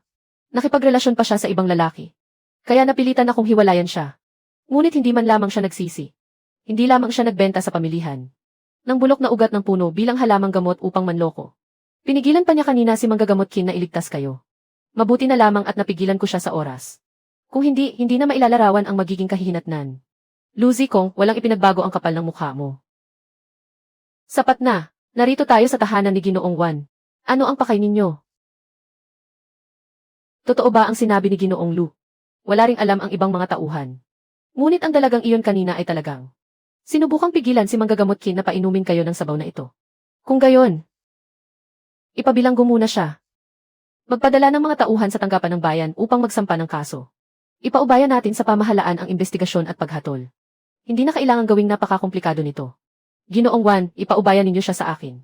Nakipagrelasyon pa siya sa ibang lalaki. Kaya napilitan akong hiwalayan siya. Ngunit hindi man lamang siya nagsisi. Hindi lamang siya nagbenta sa pamilihan ng bulok na ugat ng puno bilang halamang gamot upang manloko. Pinigilan pa niya kanina si Manggagamot Kin na iligtas kayo. Mabuti na lamang at napigilan ko siya sa oras. Kung hindi, hindi na mailalarawan ang magiging kahihinatnan. Lucy Kong, walang ipinagbago ang kapal ng mukha mo. Sapat na. Narito tayo sa tahanan ni Ginoong Wan. Ano ang pakay ninyo? Totoo ba ang sinabi ni Ginoong Lu? Wala ring alam ang ibang mga tauhan. Ngunit ang dalagang iyon kanina ay talagang sinubukang pigilan si Manggagamot Kin na painumin kayo ng sabaw na ito. Kung gayon, ipabilanggo muna siya. Magpadala ng mga tauhan sa tanggapan ng bayan upang magsampa ng kaso. Ipaubaya natin sa pamahalaan ang investigasyon at paghatol. Hindi na kailangang gawing napakakomplikado nito. Ginoong Wan, ipaubaya ninyo siya sa akin.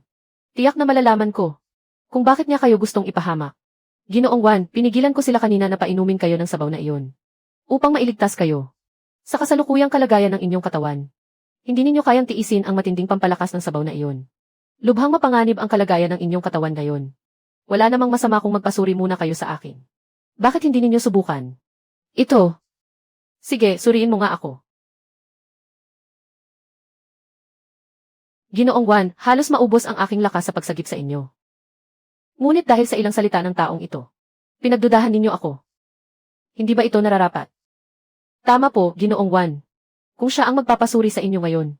Tiyak na malalaman ko kung bakit niya kayo gustong ipahamak. Ginoong Wan, pinigilan ko sila kanina na painumin kayo ng sabaw na iyon upang mailigtas kayo sa kasalukuyang kalagayan ng inyong katawan. Hindi ninyo kayang tiisin ang matinding pampalakas ng sabaw na iyon. Lubhang mapanganib ang kalagayan ng inyong katawan ngayon. Wala namang masama kung magpasuri muna kayo sa akin. Bakit hindi ninyo subukan? Ito. Sige, suriin mo nga ako. Ginoong Wan, halos maubos ang aking lakas sa pagsagip sa inyo. Ngunit dahil sa ilang salita ng taong ito, pinagdudahan ninyo ako. Hindi ba ito nararapat? Tama po, Ginoong Wan. Kung siya ang magpapasuri sa inyo ngayon,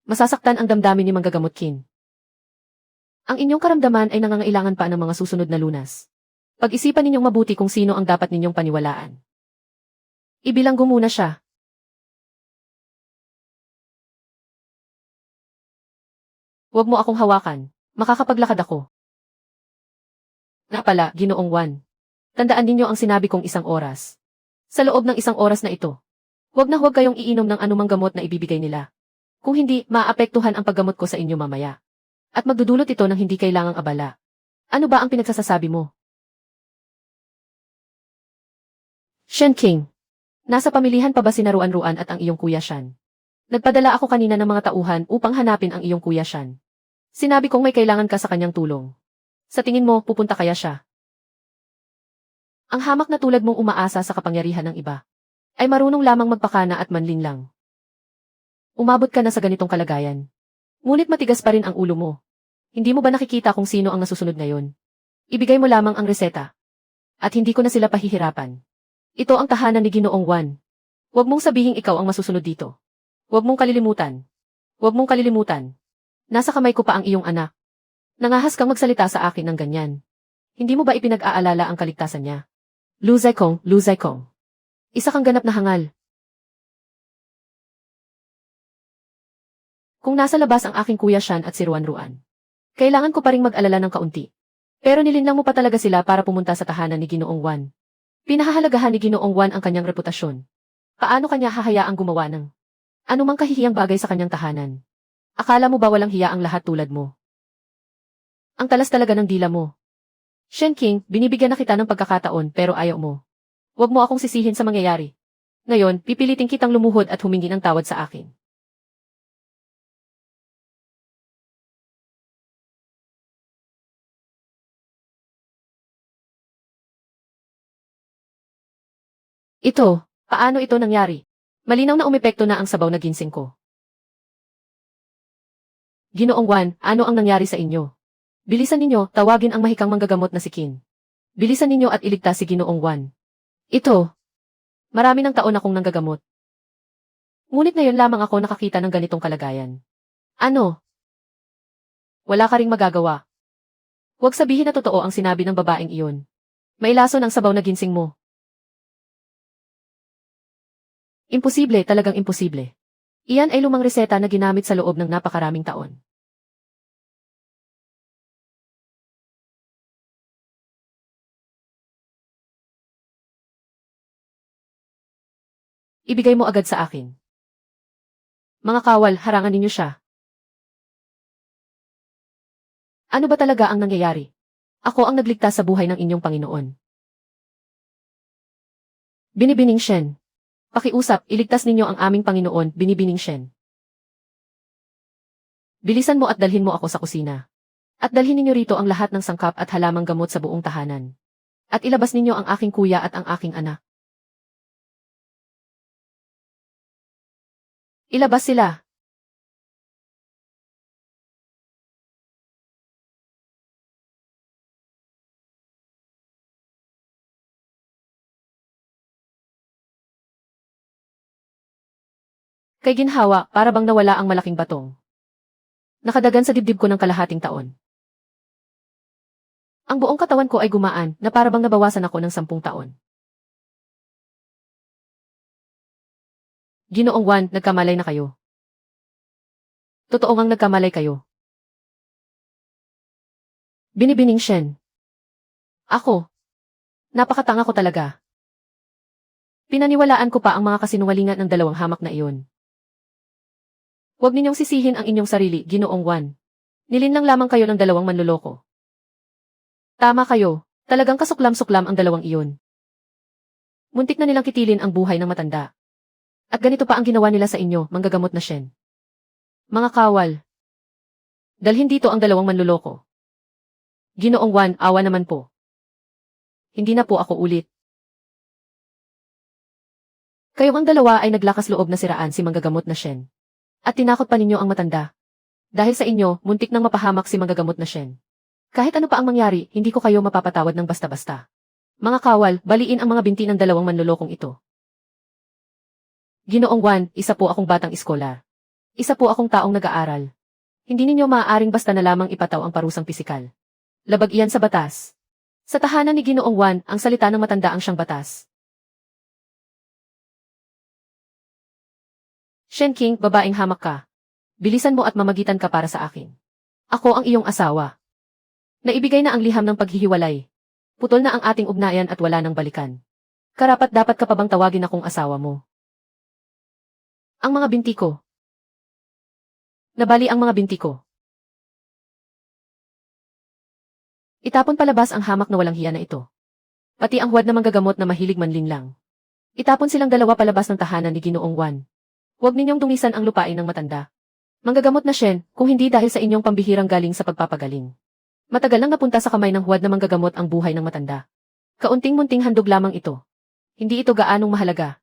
masasaktan ang damdamin ni Manggagamot Kin. Ang inyong karamdaman ay nangangailangan pa ng mga susunod na lunas. Pag-isipan ninyong mabuti kung sino ang dapat ninyong paniwalaan. Ibilanggo muna siya. Huwag mo akong hawakan. Makakapaglakad ako. Nga pala, Ginoong Wan. Tandaan ninyo ang sinabi kong 1 oras. Sa loob ng 1 oras na ito, huwag na huwag kayong iinom ng anumang gamot na ibibigay nila. Kung hindi, maaapektuhan ang paggamot ko sa inyo mamaya. At magdudulot ito ng hindi kailangang abala. Ano ba ang pinagsasasabi mo? Shen King. Nasa pamilihan pa ba si Ruan-Ruan at ang iyong kuya Shan? Nagpadala ako kanina ng mga tauhan upang hanapin ang iyong kuya Shan. Sinabi kong may kailangan ka sa kanyang tulong. Sa tingin mo, pupunta kaya siya? Ang hamak na tulad mong umaasa sa kapangyarihan ng iba, ay marunong lamang magpakana at manlinlang. Umabot ka na sa ganitong kalagayan. Ngunit matigas pa rin ang ulo mo. Hindi mo ba nakikita kung sino ang nasusunod ngayon? Ibigay mo lamang ang reseta. At hindi ko na sila pahihirapan. Ito ang tahanan ni Ginoong Wan. Huwag mong sabihing ikaw ang masusunod dito. Huwag mong kalilimutan. Huwag mong kalilimutan. Nasa kamay ko pa ang iyong anak. Nangahas kang magsalita sa akin ng ganyan. Hindi mo ba ipinag-aalala ang kaligtasan niya? Lu Zaikong, Lu Zaikong. Isa kang ganap na hangal. Kung nasa labas ang aking kuya Shan at si Ruan-Ruan, kailangan ko pa ring mag-alala ng kaunti. Pero nilinlang mo pa talaga sila para pumunta sa tahanan ni Ginoong Wan. Pinahahalagahan ni Ginoong Wan ang kanyang reputasyon. Paano kanya hahayaang gumawa ng anumang kahihiyang bagay sa kanyang tahanan? Akala mo ba walang hiya ang lahat tulad mo? Ang talas talaga ng dila mo. Shen King, binibigyan na kita ng pagkakataon pero ayaw mo. Huwag mo akong sisihin sa mangyayari. Ngayon, pipilitin kitang lumuhod at humingi ng tawad sa akin. Ito, paano ito nangyari? Malinaw na umepekto na ang sabaw na ginseng ko. Ginoong Wan, ano ang nangyari sa inyo? Bilisan ninyo, tawagin ang mahikang manggagamot na si Qin. Bilisan ninyo at iligtas si Ginoong Wan. Ito. Marami ng taon akong nanggagamot. Ngunit ngayon lamang ako nakakita ng ganitong kalagayan. Ano? Wala ka ring magagawa. Huwag sabihin na totoo ang sinabi ng babaeng iyon. May lason ang sabaw na ginseng mo. Imposible, talagang imposible. Iyan ay lumang reseta na ginamit sa loob ng napakaraming taon. Ibigay mo agad sa akin. Mga kawal, harangan ninyo siya. Ano ba talaga ang nangyayari? Ako ang nagligtas sa buhay ng inyong Panginoon. Binibining Shen. Pakiusap, iligtas ninyo ang aming Panginoon, Binibining Shen. Bilisan mo at dalhin mo ako sa kusina. At dalhin ninyo rito ang lahat ng sangkap at halamang gamot sa buong tahanan. At ilabas ninyo ang aking kuya at ang aking anak. Ilabas sila. Kay ginhawa, para bang nawala ang malaking batong. Nakadagan sa dibdib ko ng kalahating taon. Ang buong katawan ko ay gumaan na para bang nabawasan ako ng 10 taon. Ginoong Juan, nagkamalay na kayo. Totoo ngang nagkamalay kayo. Binibining Shen. Ako. Napakatanga ko talaga. Pinaniwalaan ko pa ang mga kasinungalingan ng dalawang hamak na iyon. Huwag ninyong sisihin ang inyong sarili, Ginoong Juan. Nilinlang lamang kayo ng dalawang manloloko. Tama kayo, talagang kasuklam-suklam ang dalawang iyon. Muntik na nilang kitilin ang buhay ng matanda. At ganito pa ang ginawa nila sa inyo, manggagamot na Shen. Mga kawal. Dalhin dito ang dalawang manloloko. Ginoong Juan, awa naman po. Hindi na po ako ulit. Kayong ang dalawa ay naglakas loob na siraan si manggagamot na Shen. At tinakot pa ninyo ang matanda. Dahil sa inyo, muntik nang mapahamak si manggagamot na Shen. Kahit ano pa ang mangyari, hindi ko kayo mapapatawad ng basta-basta. Mga kawal, baliin ang mga binti ng dalawang manlolokong ito. Ginoong Juan, isa po akong batang iskolar. Isa po akong taong nag-aaral. Hindi ninyo maaaring basta na lamang ipataw ang parusang pisikal. Labag iyan sa batas. Sa tahanan ni Ginoong Juan, ang salita ng matanda ang siyang batas. Shen King, babaeng hamak ka. Bilisan mo at mamagitan ka para sa akin. Ako ang iyong asawa. Naibigay na ang liham ng paghihiwalay. Putol na ang ating ugnayan at wala nang balikan. Karapat dapat ka pa bang tawagin akong asawa mo? Ang mga binti ko. Nabali ang mga binti ko. Itapon palabas ang hamak na walang hiya na ito. Pati ang huwad na manggagamot na mahilig manlinlang. Itapon silang dalawa palabas ng tahanan ni Ginoong Juan. Huwag ninyong dungisan ang lupain ng matanda. Manggagamot na Shen, kung hindi dahil sa inyong pambihirang galing sa pagpapagaling. Matagal nang napunta sa kamay ng huwad na manggagamot ang buhay ng matanda. Kaunting-munting handog lamang ito. Hindi ito gaanong mahalaga.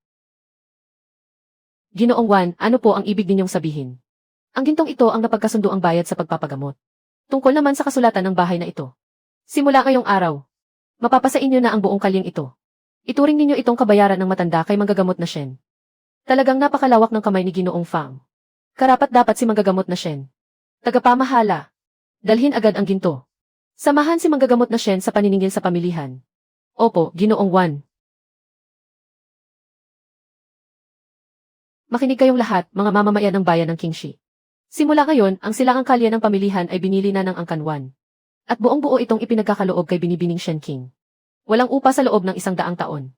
Ginoong Juan, ano po ang ibig ninyong sabihin? Ang gintong ito ang napagkasundo ang bayad sa pagpapagamot. Tungkol naman sa kasulatan ng bahay na ito. Simula ngayong araw, mapapasa inyo na ang buong kalyeng ito. Ituring ninyo itong kabayaran ng matanda kay manggagamot na Shen. Talagang napakalawak ng kamay ni Ginoong Fang. Karapat dapat si manggagamot na Shen. Tagapamahala. Dalhin agad ang ginto. Samahan si manggagamot na Shen sa paniningil sa pamilihan. Opo, Ginoong Juan. Makinig kayong lahat, mga mamamayan ng bayan ng Qingxi. Simula ngayon, ang silangang kalye ng pamilihan ay binili na ng Angkan Juan. At buong buo itong ipinagkakaloob kay Binibining Shen King. Walang upa sa loob ng 100 taon.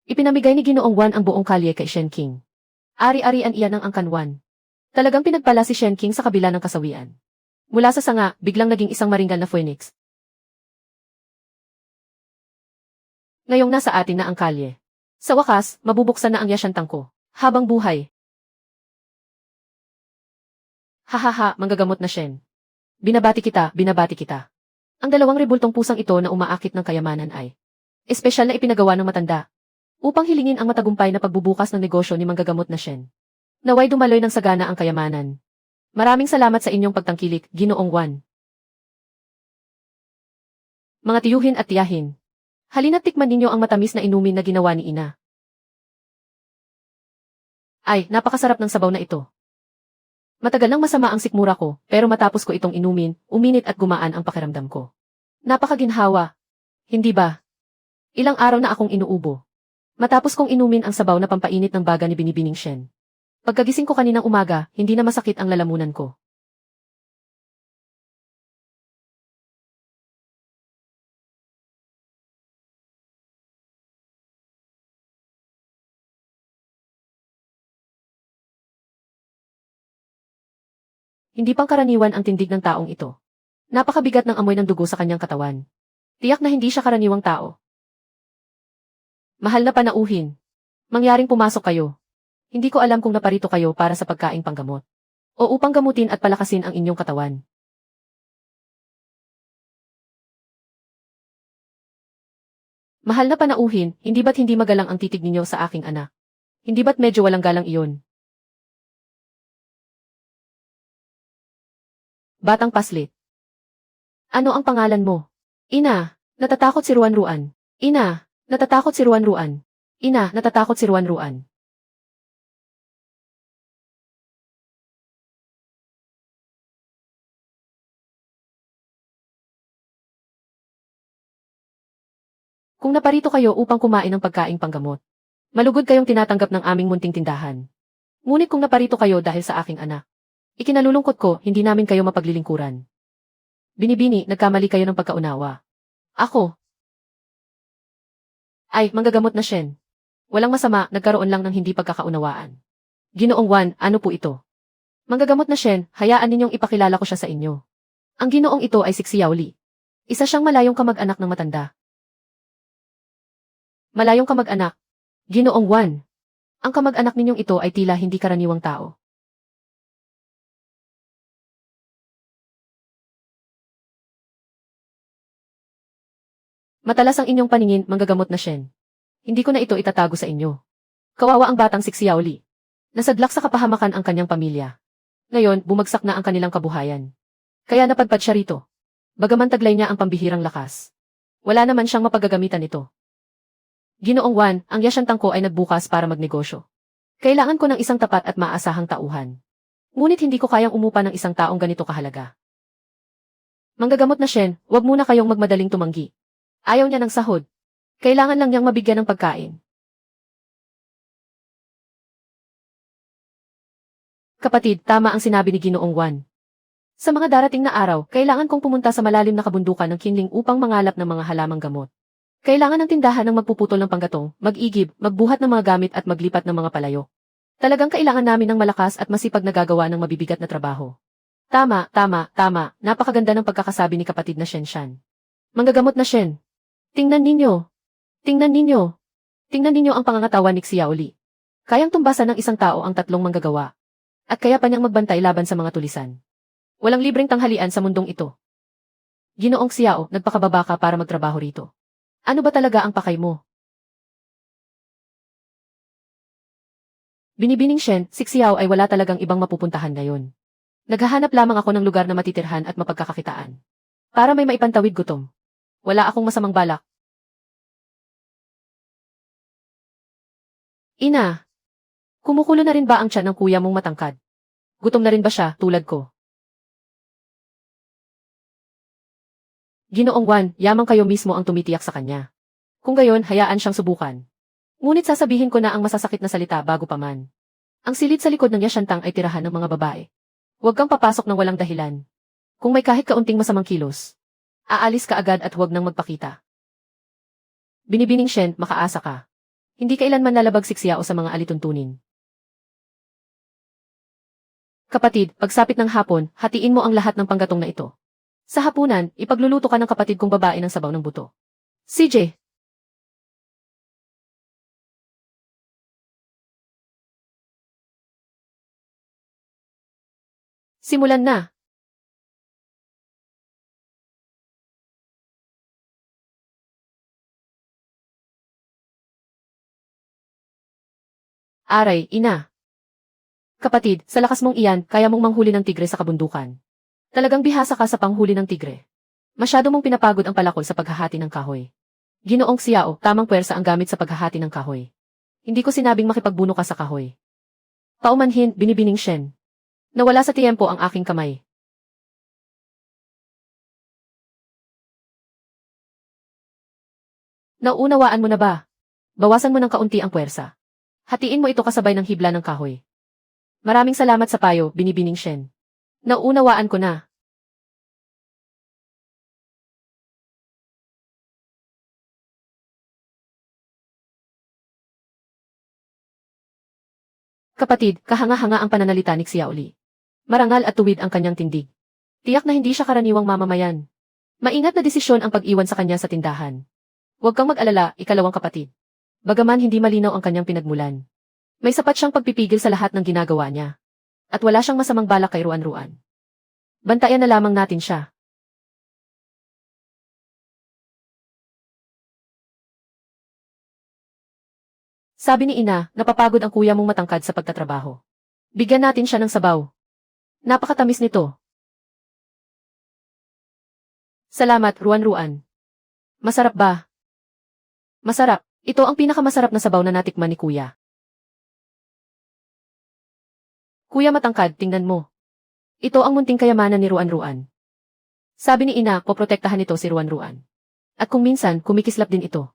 Ipinamigay ni Ginoong Juan ang buong kalye kay Shen King. Ari-arian iyan ng Angkan Juan. Talagang pinagpala si Shen King sa kabila ng kasawian. Mula sa sanga, biglang naging isang maringgal na phoenix. Ngayong nasa atin na ang kalye. Sa wakas, mabubuksan na ang yasyantang ko. Habang buhay. Hahaha, manggagamot na Shen. Binabati kita, binabati kita. Ang dalawang rebultong pusang ito na umaakit ng kayamanan ay espesyal na ipinagawa ng matanda. Upang hilingin ang matagumpay na pagbubukas ng negosyo ni manggagamot na Shen. Naway dumaloy ng sagana ang kayamanan. Maraming salamat sa inyong pagtangkilik, Ginoong Juan. Mga tiyuhin at tiyahin. Halina't tikman ninyo ang matamis na inumin na ginawa ni Ina. Ay, napakasarap ng sabaw na ito. Matagal nang masama ang sikmura ko, pero matapos ko itong inumin, uminit at gumaan ang pakiramdam ko. Napakaginhawa. Hindi ba? Ilang araw na akong inuubo. Matapos kong inumin ang sabaw na pampainit ng baga ni Binibining Shen. Pagkagising ko kaninang umaga, hindi na masakit ang lalamunan ko. Hindi pangkaraniwan ang tindig ng taong ito. Napakabigat ng amoy ng dugo sa kanyang katawan. Tiyak na hindi siya karaniwang tao. Mahal na panauhin. Mangyaring pumasok kayo. Hindi ko alam kung naparito kayo para sa pagkaing panggamot. O upang gamutin at palakasin ang inyong katawan. Mahal na panauhin, hindi ba't hindi magalang ang titig ninyo sa aking anak? Hindi ba't medyo walang galang iyon? Batang paslit. Ano ang pangalan mo? Ina, natatakot si Ruan Ruan. Ina, natatakot si Ruan Ruan. Ina, natatakot si Ruan Ruan. Kung naparito kayo upang kumain ng pagkaing panggamot, malugod kayong tinatanggap ng aming munting tindahan. Ngunit kung naparito kayo dahil sa aking anak, ikinalulungkot ko, hindi namin kayo mapaglilingkuran. Binibini, nagkamali kayo ng pagkaunawa. Ako. Ay, manggagamot na Shen. Walang masama, nagkaroon lang ng hindi pagkakaunawaan. Ginoong Wan, ano po ito? Manggagamot na Shen, hayaan ninyong ipakilala ko siya sa inyo. Ang ginoong ito ay si Xiaoli. Isa siyang malayong kamag-anak ng matanda. Malayong kamag-anak. Ginoong Wan. Ang kamag-anak ninyong ito ay tila hindi karaniwang tao. Matalas ang inyong paningin, manggagamot na Shen. Hindi ko na ito itatago sa inyo. Kawawa ang batang si Xiaoli. Nasadlak sa kapahamakan ang kanyang pamilya. Ngayon, bumagsak na ang kanilang kabuhayan. Kaya napadpad siya rito. Bagaman taglay niya ang pambihirang lakas. Wala naman siyang mapagagamitan nito. Ginoong Wan, ang yasyantang ko ay nagbukas para magnegosyo. Kailangan ko ng isang tapat at maasahang tauhan. Ngunit hindi ko kayang umupa ng isang taong ganito kahalaga. Manggagamot na Shen, huwag muna kayong magmadaling tumanggi. Ayaw niya ng sahod. Kailangan lang niyang mabigyan ng pagkain. Kapatid, tama ang sinabi ni Ginoong Wan. Sa mga darating na araw, kailangan kong pumunta sa malalim na kabundukan ng Qinling upang mangalap ng mga halamang gamot. Kailangan ng tindahan ng magpuputol ng panggatong, mag-igib, magbuhat ng mga gamit at maglipat ng mga palayo. Talagang kailangan namin ng malakas at masipag na gagawa ng mabibigat na trabaho. Tama, tama, tama, napakaganda ng pagkakasabi ni kapatid na Shen Shan. Manggagamot na Shen. Tingnan ninyo. Tingnan ninyo. Tingnan ninyo ang pangangatawan ni Xiaoli. Kayang tumbasan ng isang tao ang tatlong manggagawa. At kaya pa niyang magbantay laban sa mga tulisan. Walang libreng tanghalian sa mundong ito. Ginoong Xiao, nagpakababa ka para magtrabaho rito. Ano ba talaga ang pakay mo? Binibining Shen, si Xiao ay wala talagang ibang mapupuntahan ngayon. Naghahanap lamang ako ng lugar na matitirhan at mapagkakakitaan. Para may maipantawid gutom. Wala akong masamang balak. Ina, kumukulo na rin ba ang tiyan ng kuya mong matangkad? Gutom na rin ba siya, tulad ko? Ginoong Wan, yamang kayo mismo ang tumitiyak sa kanya. Kung gayon, hayaan siyang subukan. Ngunit sasabihin ko na ang masasakit na salita bago pa man. Ang silid sa likod ng yasyantang ay tirahan ng mga babae. Huwag kang papasok ng walang dahilan. Kung may kahit kaunting masamang kilos, aalis ka agad at huwag nang magpakita. Binibining Shen, makaasa ka. Hindi kailanman lalabag si Xiao sa mga alituntunin. Kapatid, pagsapit ng hapon, hatiin mo ang lahat ng panggatong na ito. Sa hapunan, ipagluluto ka ng kapatid kong babae ng sabaw ng buto. CJ. Simulan na. Aray, ina. Kapatid, sa lakas mong iyan, kaya mong manghuli ng tigre sa kabundukan. Talagang bihasa ka sa panghuli ng tigre. Masyado mong pinapagod ang palakol sa paghahati ng kahoy. Ginoong Xiao, tamang puwersa ang gamit sa paghahati ng kahoy. Hindi ko sinabing makipagbuno ka sa kahoy. Paumanhin, binibining Shen. Nawala sa tiyempo ang aking kamay. Nauunawaan mo na ba? Bawasan mo ng kaunti ang puwersa. Hatiin mo ito kasabay ng hibla ng kahoy. Maraming salamat sa payo, binibining Shen. Nauunawaan ko na. Kapatid, kahanga-hanga ang pananalita ni Xiaoli. Marangal at tuwid ang kanyang tindig. Tiyak na hindi siya karaniwang mamamayan. Maingat na desisyon ang pag-iwan sa kanya sa tindahan. Huwag kang mag-alala, ikalawang kapatid. Bagaman hindi malinaw ang kanyang pinagmulan. May sapat siyang pagpipigil sa lahat ng ginagawa niya. At wala siyang masamang balak kay Ruan-Ruan. Bantayan na lamang natin siya. Sabi ni Ina, napapagod ang kuya mong matangkad sa pagtatrabaho. Bigyan natin siya ng sabaw. Napakatamis nito. Salamat, Ruan-Ruan. Masarap ba? Masarap. Ito ang pinakamasarap na sabaw na natikman ni kuya. Kuya matangkad, tingnan mo. Ito ang munting kayamanan ni Ruan-Ruan. Sabi ni Ina, poprotektahan nito si Ruan-Ruan. At kung minsan, kumikislap din ito.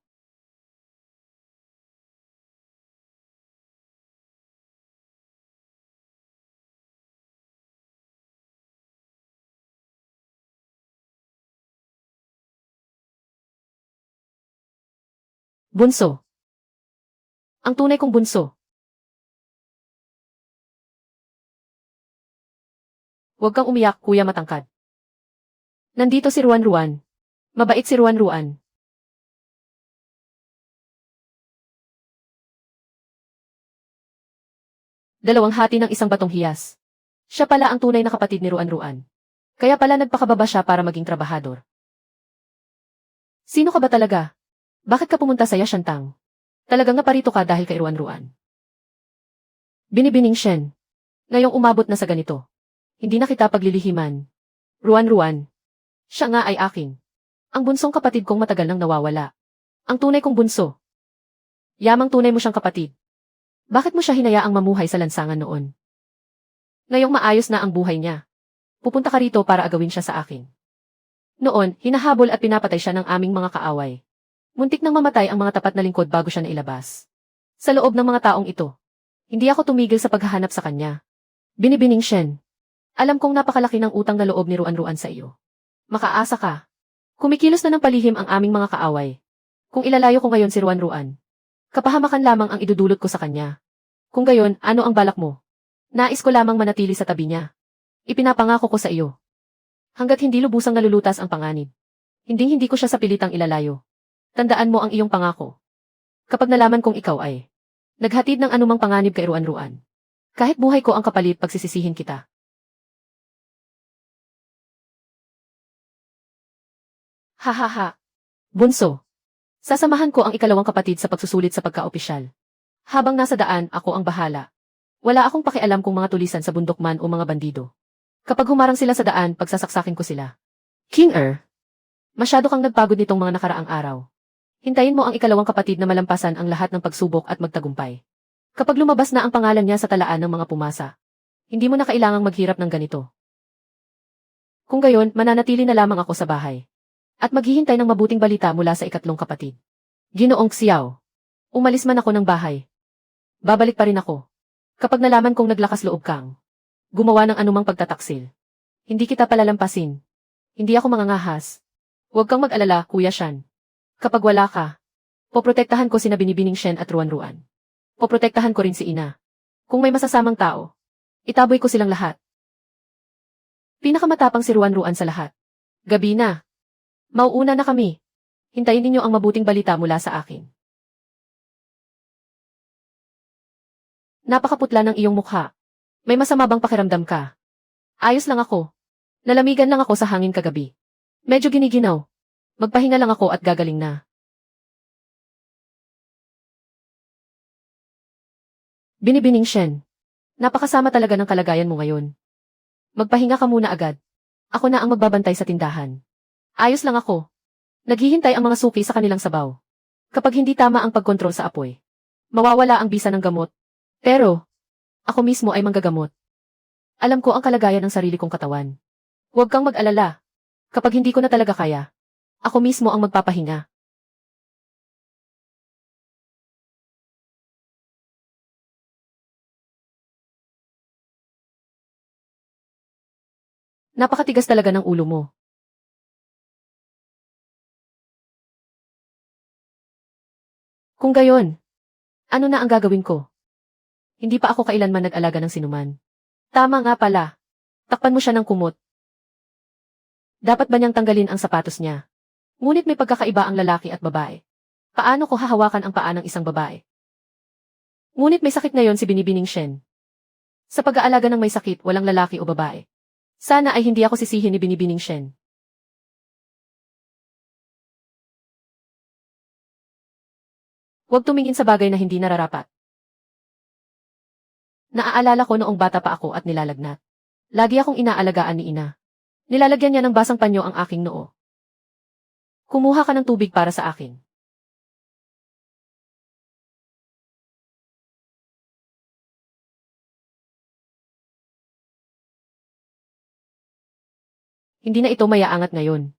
Bunso. Ang tunay kong bunso. Huwag kang umiyak, kuya matangkad. Nandito si Ruan-Ruan. Mabait si Ruan-Ruan. Dalawang hati ng isang batong hiyas. Siya pala ang tunay na kapatid ni Ruan-Ruan. Kaya pala nagpakababa siya para maging trabahador. Sino ka ba talaga? Bakit ka pumunta sa Yashantang? Talagang naparito ka dahil kay Ruan-Ruan. Binibining Shen. Ngayong umabot na sa ganito. Hindi na kita paglilihiman. Ruan-Ruan. Siya nga ay akin. Ang bunsong kapatid kong matagal nang nawawala. Ang tunay kong bunso. Yamang tunay mo siyang kapatid. Bakit mo siya hinayaang mamuhay sa lansangan noon? Ngayong maayos na ang buhay niya. Pupunta ka rito para agawin siya sa akin. Noon, hinahabol at pinapatay siya ng aming mga kaaway. Muntik nang mamatay ang mga tapat na lingkod bago siya nailabas. Sa loob ng mga taong ito, hindi ako tumigil sa paghahanap sa kanya. Binibining Shen. Alam kong napakalaki ng utang na loob ni Ruan-Ruan sa iyo. Makaasa ka. Kumikilos na ng palihim ang aming mga kaaway. Kung ilalayo ko ngayon si Ruan-Ruan, kapahamakan lamang ang idudulot ko sa kanya. Kung gayon, ano ang balak mo? Nais ko lamang manatili sa tabi niya. Ipinapangako ko sa iyo. Hanggat hindi lubusang nalulutas ang panganib. Hindi ko siya sa pilitang ilalayo. Tandaan mo ang iyong pangako. Kapag nalaman kong ikaw ay naghatid ng anumang panganib kay Ruan-Ruan, kahit buhay ko ang kapalit pagsisisihin kita. Hahaha. Bunso. Sasamahan ko ang ikalawang kapatid sa pagsusulit sa pagka-opisyal. Habang nasa daan, ako ang bahala. Wala akong pakialam kung mga tulisan sa bundok man o mga bandido. Kapag humarang sila sa daan, pagsasaksakin ko sila. King masyado kang nagpagod nitong mga nakaraang araw. Hintayin mo ang ikalawang kapatid na malampasan ang lahat ng pagsubok at magtagumpay. Kapag lumabas na ang pangalan niya sa talaan ng mga pumasa, hindi mo na kailangang maghirap ng ganito. Kung gayon, mananatili na lamang ako sa bahay. At maghihintay ng mabuting balita mula sa ikatlong kapatid. Ginoong Xiao. Umalis man ako ng bahay. Babalik pa rin ako. Kapag nalaman kong naglakas loob kang gumawa ng anumang pagtataksil. Hindi kita palalampasin. Hindi ako mangangahas. Huwag kang mag-alala, Kuya Shan. Kapag wala ka, poprotektahan ko sina Binibining Shen at Ruan-Ruan. Poprotektahan ko rin si Ina. Kung may masasamang tao, itaboy ko silang lahat. Pinakamatapang si Ruan-Ruan sa lahat. Gabi na. Mauuna na kami. Hintayin ninyo ang mabuting balita mula sa akin. Napakaputla ng iyong mukha. May masama bang pakiramdam ka? Ayos lang ako. Nalamigan lang ako sa hangin kagabi. Medyo giniginaw. Magpahinga lang ako at gagaling na. Binibining Shen. Napakasama talaga ng kalagayan mo ngayon. Magpahinga ka muna agad. Ako na ang magbabantay sa tindahan. Ayos lang ako. Naghihintay ang mga suki sa kanilang sabaw. Kapag hindi tama ang pagkontrol sa apoy, mawawala ang bisa ng gamot. Pero, ako mismo ay manggagamot. Alam ko ang kalagayan ng sarili kong katawan. Huwag kang mag-alala. Kapag hindi ko na talaga kaya, ako mismo ang magpapahinga. Napakatigas talaga ng ulo mo. Kung gayon, ano na ang gagawin ko? Hindi pa ako kailanman nag-alaga ng sinuman. Tama nga pala. Takpan mo siya ng kumot. Dapat ba niyang tanggalin ang sapatos niya? Ngunit may pagkakaiba ang lalaki at babae. Paano ko hahawakan ang paa ng isang babae? Ngunit may sakit ngayon si Binibining Shen. Sa pag-aalaga ng may sakit, walang lalaki o babae. Sana ay hindi ako sisihin ni Binibining Shen. Huwag tumingin sa bagay na hindi nararapat. Naaalala ko noong bata pa ako at nilalagnat. Lagi akong inaalagaan ni ina. Nilalagyan niya ng basang panyo ang aking noo. Kumuha ka ng tubig para sa akin. Hindi na ito mayaangat ngayon.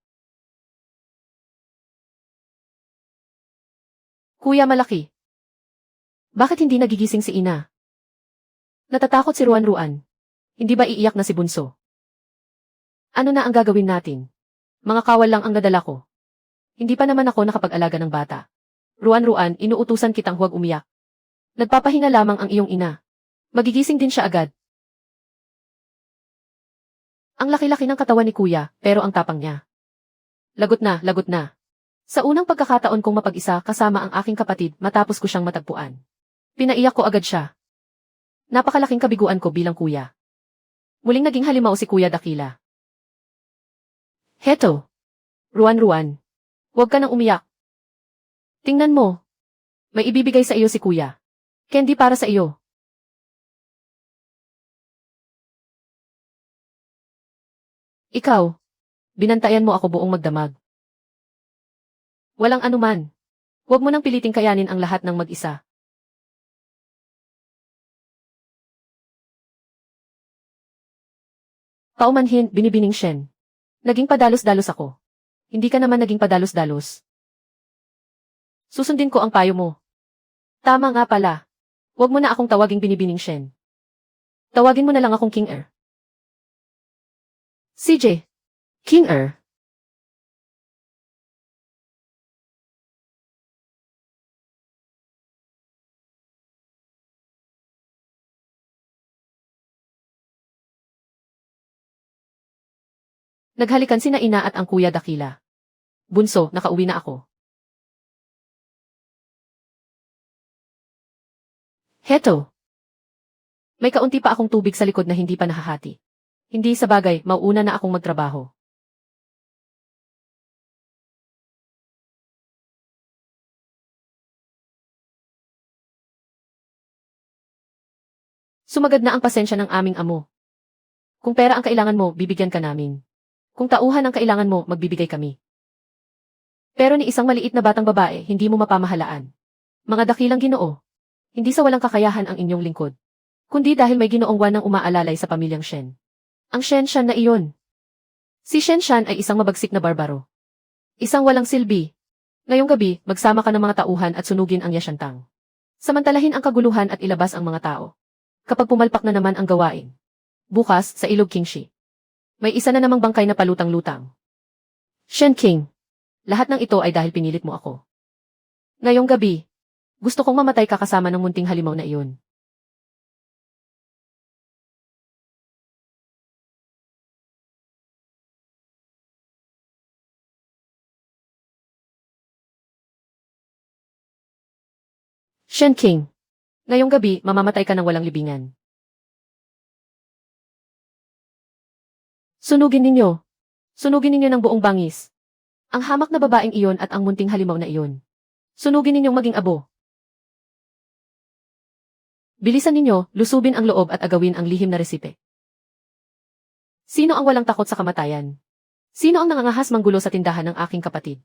Kuya malaki. Bakit hindi nagigising si ina? Natatakot si Ruan-Ruan. Hindi ba iiyak na si Bunso? Ano na ang gagawin natin? Mga kawal lang ang nadala ko. Hindi pa naman ako nakapag-alaga ng bata. Ruan-Ruan, inuutusan kitang huwag umiyak. Nagpapahinga lamang ang iyong ina. Magigising din siya agad. Ang laki-laki ng katawan ni kuya, pero ang tapang niya. Lagot na, lagot na. Sa unang pagkakataon kong mapag-isa kasama ang aking kapatid matapos ko siyang matagpuan. Pinaiyak ko agad siya. Napakalaking kabiguan ko bilang kuya. Muling naging halimaw si Kuya Dakila. Heto. Ruan-Ruan. Huwag ka nang umiyak. Tingnan mo. May ibibigay sa iyo si kuya. Candy para sa iyo. Ikaw. Binantayan mo ako buong magdamag. Walang anuman. Huwag mo nang piliting kayanin ang lahat ng mag-isa. Paumanhin, binibining Shen. Naging padalos-dalos ako. Hindi ka naman naging padalos-dalos. Susundin ko ang payo mo. Tama nga pala. Huwag mo na akong tawaging binibining Shen. Tawagin mo na lang akong King Er. CJ. King Er. Naghalikan sina ina at ang Kuya Dakila. Bunso, nakauwi na ako. Heto. May kaunti pa akong tubig sa likod na hindi pa nahahati. Hindi sa bagay, mauuna na akong magtrabaho. Sumagad na ang pasensya ng aming amo. Kung pera ang kailangan mo, bibigyan ka namin. Kung tauhan ang kailangan mo, magbibigay kami. Pero ni isang maliit na batang babae, hindi mo mapamahalaan. Mga dakilang Ginoo. Hindi sa walang kakayahan ang inyong lingkod. Kundi dahil may Ginoong Wan ang umaalalay sa pamilyang Shen. Ang Shen Shan na iyon. Si Shen Shan ay isang mabagsik na barbaro. Isang walang silbi. Ngayong gabi, magsama ka ng mga tauhan at sunugin ang Yashantang. Samantalahin ang kaguluhan at ilabas ang mga tao. Kapag pumalpak na naman ang gawain. Bukas, sa Ilog Kingshi. May isa na namang bangkay na palutang-lutang. Shen King. Lahat ng ito ay dahil pinilit mo ako. Ngayong gabi, gusto kong mamatay ka kasama ng munting halimaw na iyon. Shen King. Ngayong gabi, mamamatay ka ng walang libingan. Sunugin ninyo. Sunugin ninyo ng buong bangis. Ang hamak na babaeng iyon at ang munting halimaw na iyon. Sunugin ninyong maging abo. Bilisan ninyo, lusubin ang loob at agawin ang lihim na resipe. Sino ang walang takot sa kamatayan? Sino ang nangangahas manggulo sa tindahan ng aking kapatid?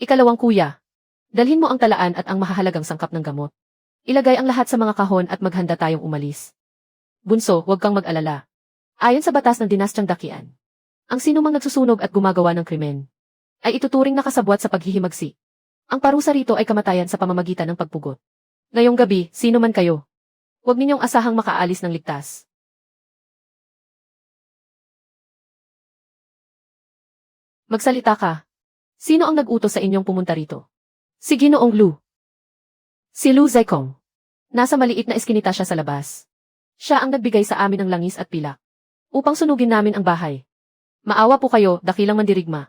Ikalawang kuya. Dalhin mo ang talaan at ang mahahalagang sangkap ng gamot. Ilagay ang lahat sa mga kahon at maghanda tayong umalis. Bunso, huwag kang mag-alala. Ayon sa batas ng dinastyang Dakian, ang sinumang nagsusunog at gumagawa ng krimen ay ituturing na kasabwat sa paghihimagsi. Ang parusa rito ay kamatayan sa pamamagitan ng pagpugot. Ngayong gabi, sino man kayo, huwag ninyong asahang makaalis ng ligtas. Magsalita ka. Sino ang nag-utos sa inyong pumunta rito? Si Ginoong Lu. Si Lu Zekong. Nasa maliit na eskinita siya sa labas. Siya ang nagbigay sa amin ng langis at pilak. Upang sunugin namin ang bahay. Maawa po kayo, dakilang mandirigma.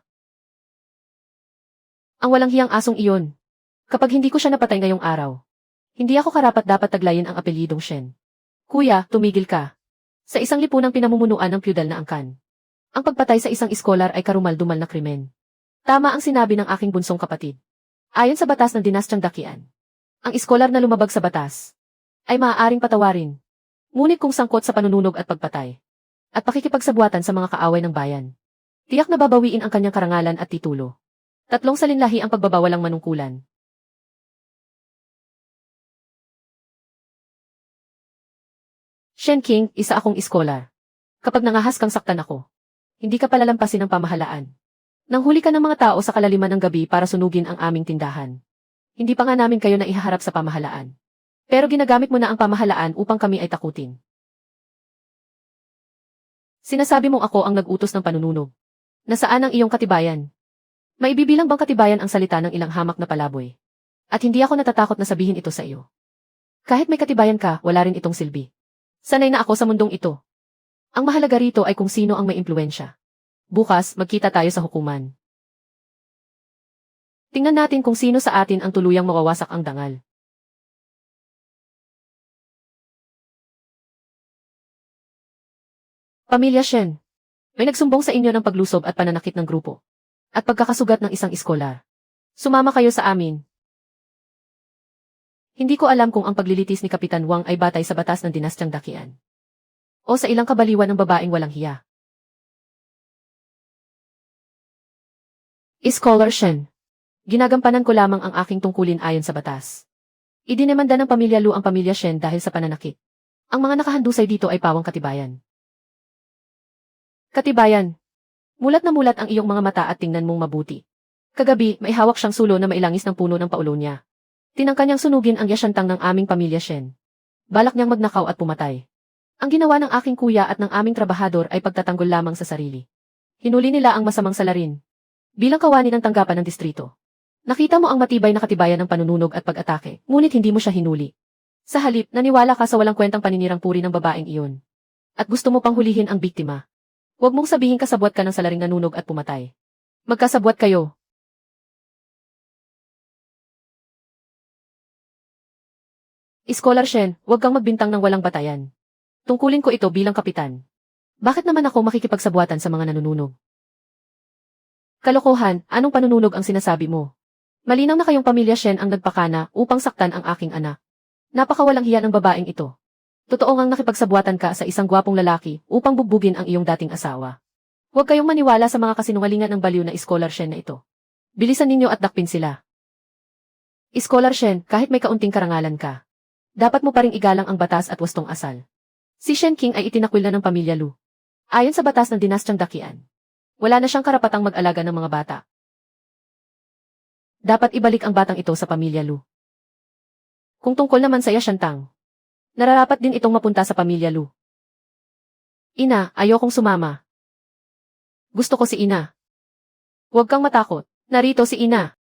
Ang walang hiyang asong iyon. Kapag hindi ko siya napatay ngayong araw, hindi ako karapat-dapat taglayin ang apelyidong Shen. Kuya, tumigil ka. Sa isang lipunang pinamumunuan ng feudal na angkan. Ang pagpatay sa isang iskolar ay karumal-dumal na krimen. Tama ang sinabi ng aking bunsong kapatid. Ayon sa batas ng dinastyang Dakian, ang iskolar na lumabag sa batas ay maaaring patawarin. Ngunit kung sangkot sa panununog at pagpatay, at pakikipagsabuatan sa mga kaaway ng bayan, tiyak na babawiin ang kanyang karangalan at titulo. 3 salinlahi ang pagbabawalang manungkulan. Shen King, isa akong iskolar. Kapag nangahas kang saktan ako, hindi ka palalampasin ng pamahalaan. Nanghuli ka ng mga tao sa kalaliman ng gabi para sunugin ang aming tindahan. Hindi pa nga namin kayo na ihaharap sa pamahalaan. Pero ginagamit mo na ang pamahalaan upang kami ay takutin. Sinasabi mong ako ang nag-utos ng panununog. Nasaan ang iyong katibayan? Maibibilang bang katibayan ang salita ng ilang hamak na palaboy? At hindi ako natatakot na sabihin ito sa iyo. Kahit may katibayan ka, wala rin itong silbi. Sanay na ako sa mundong ito. Ang mahalaga rito ay kung sino ang may impluwensya. Bukas, magkita tayo sa hukuman. Tingnan natin kung sino sa atin ang tuluyang mawawasak ang dangal. Pamilya Shen, may nagsumbong sa inyo ng paglusob at pananakit ng grupo. At pagkakasugat ng isang iskolar. Sumama kayo sa amin. Hindi ko alam kung ang paglilitis ni Kapitan Wang ay batay sa batas ng dinastyang Dakian. O sa ilang kabaliwan ng babaeng walang hiya. Iskolar Shen, ginagampanan ko lamang ang aking tungkulin ayon sa batas. Idinemanda ng pamilya Lu ang pamilya Shen dahil sa pananakit. Ang mga nakahandusay dito ay pawang katibayan. Katibayan. Mulat na mulat ang iyong mga mata at tingnan mong mabuti. Kagabi, may hawak siyang sulo na mailangis ng puno ng paulo niya. Tinangka niyang sunugin ang yasyantang ng aming pamilya Shen. Balak niyang magnakaw at pumatay. Ang ginawa ng aking kuya at ng aming trabahador ay pagtatanggol lamang sa sarili. Hinuli nila ang masamang salarin. Bilang kawani ng tanggapan ng distrito. Nakita mo ang matibay na katibayan ng panununog at pag-atake, ngunit hindi mo siya hinuli. Sa halip, naniwala ka sa walang kwentang paninirang puri ng babaeng iyon. At gusto mo pang hulihin ang biktima. Huwag mong sabihin kasabwat ka ng salaring nanunog at pumatay. Magkasabwat kayo. Iskolar Shen, huwag kang magbintang ng walang batayan. Tungkulin ko ito bilang kapitan. Bakit naman ako makikipagsabuatan sa mga nanununog? Kalokohan, anong panununog ang sinasabi mo? Malinaw na kayong pamilya Shen ang nagpakana upang saktan ang aking anak. Napakawalang hiya ng babaeng ito. Totoo ngang nakipagsabuatan ka sa isang gwapong lalaki upang bugbugin ang iyong dating asawa. Huwag kayong maniwala sa mga kasinungalingan ng baliw na Iskolar Shen na ito. Bilisan ninyo at dakpin sila. Iskolar Shen, kahit may kaunting karangalan ka, dapat mo pa ring igalang ang batas at wastong asal. Si Shen King ay itinakwil na ng pamilya Lu. Ayon sa batas ng dinastyang Dakian, wala na siyang karapatang mag-alaga ng mga bata. Dapat ibalik ang batang ito sa pamilya Lu. Kung tungkol naman sa yasyantang, nararapat din itong mapunta sa pamilya Lu. Ina, ayokong sumama. Gusto ko si Ina. Huwag kang matakot, narito si Ina.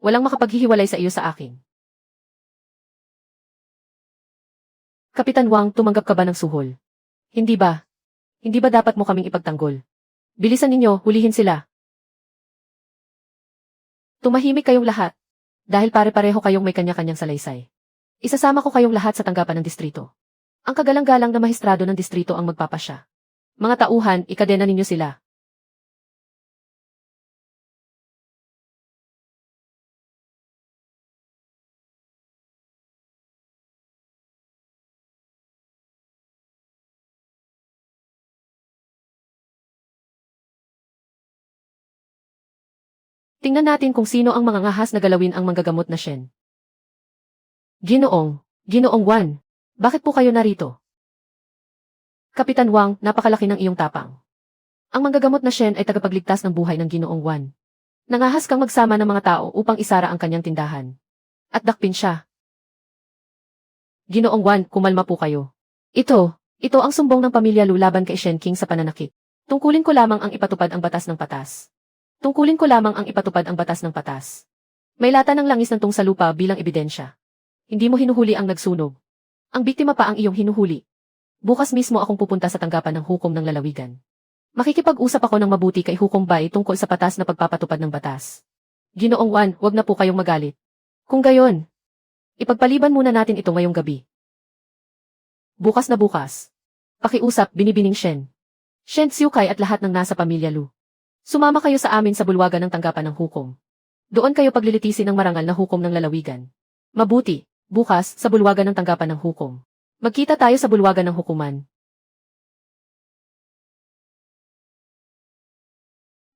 Walang makapaghihiwalay sa iyo sa akin. Kapitan Wang, tumanggap ka ba ng suhol? Hindi ba? Hindi ba dapat mo kaming ipagtanggol? Bilisan ninyo, hulihin sila. Tumahimik kayong lahat. Dahil pare-pareho kayong may kanya-kanyang salaysay. Isasama ko kayong lahat sa tanggapan ng distrito. Ang kagalang-galang na mahistrado ng distrito ang magpapasya. Mga tauhan, ikadena ninyo sila. Tingnan natin kung sino ang mga ngahas na galawin ang manggagamot na Shen. Ginoong Wan, bakit po kayo narito? Kapitan Wang, napakalaki ng iyong tapang. Ang manggagamot na Shen ay tagapagligtas ng buhay ng Ginoong Wan. Nangahas kang magsama ng mga tao upang isara ang kanyang tindahan. At dakpin siya. Ginoong Wan, kumalma po kayo. Ito ang sumbong ng pamilya Lu laban kay Shen King sa pananakit. Tungkulin ko lamang ang ipatupad ang batas ng patas. Tungkulin ko lamang ang ipatupad ang batas ng patas. May lata ng langis ng sa lupa bilang ebidensya. Hindi mo hinuhuli ang nagsunog. Ang biktima pa ang iyong hinuhuli. Bukas mismo akong pupunta sa tanggapan ng hukom ng lalawigan. Makikipag-usap ako ng mabuti kay Hukom Bay tungkol sa patas na pagpapatupad ng batas. Ginoong Juan, huwag na po kayong magalit. Kung gayon, ipagpaliban muna natin ito ngayong gabi. Bukas na bukas. Pakiusap, Binibining Shen. Shen Xiukai at lahat ng nasa pamilya Lu. Sumama kayo sa amin sa bulwagan ng tanggapan ng hukom. Doon kayo paglilitisin ng marangal na hukom ng lalawigan. Mabuti, bukas, sa bulwagan ng tanggapan ng hukom. Magkita tayo sa bulwagan ng hukuman.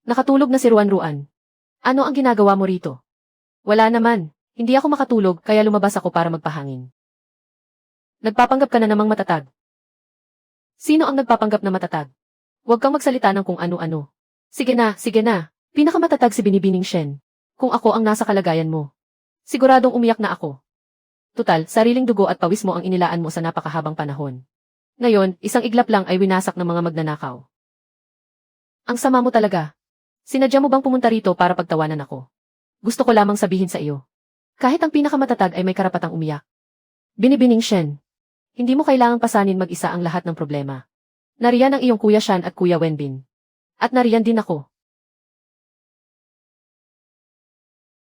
Nakatulog na si Ruan. Ano ang ginagawa mo rito? Wala naman. Hindi ako makatulog kaya lumabas ako para magpahangin. Nagpapanggap ka na namang matatag. Sino ang nagpapanggap na matatag? Huwag kang magsalita ng kung ano-ano. Sige na. Pinakamatatag si Binibining Shen. Kung ako ang nasa kalagayan mo. Siguradong umiyak na ako. Tutal, sariling dugo at pawis mo ang inilaan mo sa napakahabang panahon. Ngayon, isang iglap lang ay winasak ng mga magnanakaw. Ang sama mo talaga. Sinadya mo bang pumunta rito para pagtawanan ako? Gusto ko lamang sabihin sa iyo. Kahit ang pinakamatatag ay may karapatang umiyak. Binibining Shen. Hindi mo kailangang pasanin mag-isa ang lahat ng problema. Nariyan ang iyong Kuya Shan at Kuya Wenbin. At nariyan din ako.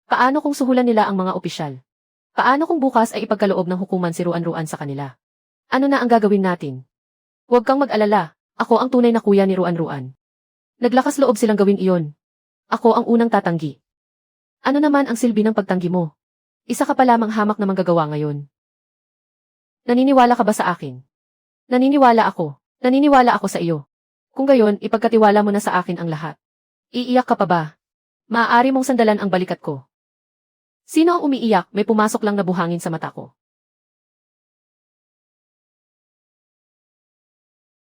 Paano kung suhulan nila ang mga opisyal? Paano kung bukas ay ipagkaloob ng hukuman si Ruan sa kanila? Ano na ang gagawin natin? Huwag kang mag-alala. Ako ang tunay na kuya ni Ruan. Naglakas loob silang gawin iyon. Ako ang unang tatanggi. Ano naman ang silbi ng pagtanggi mo? Isa ka pa lamang hamak na manggagawa ngayon. Naniniwala ka ba sa akin? Naniniwala ako sa iyo. Kung gayon, ipagkatiwala mo na sa akin ang lahat. Iiyak ka pa ba? Maaari mong sandalan ang balikat ko. Sino ang umiiyak? May pumasok lang na buhangin sa mata ko.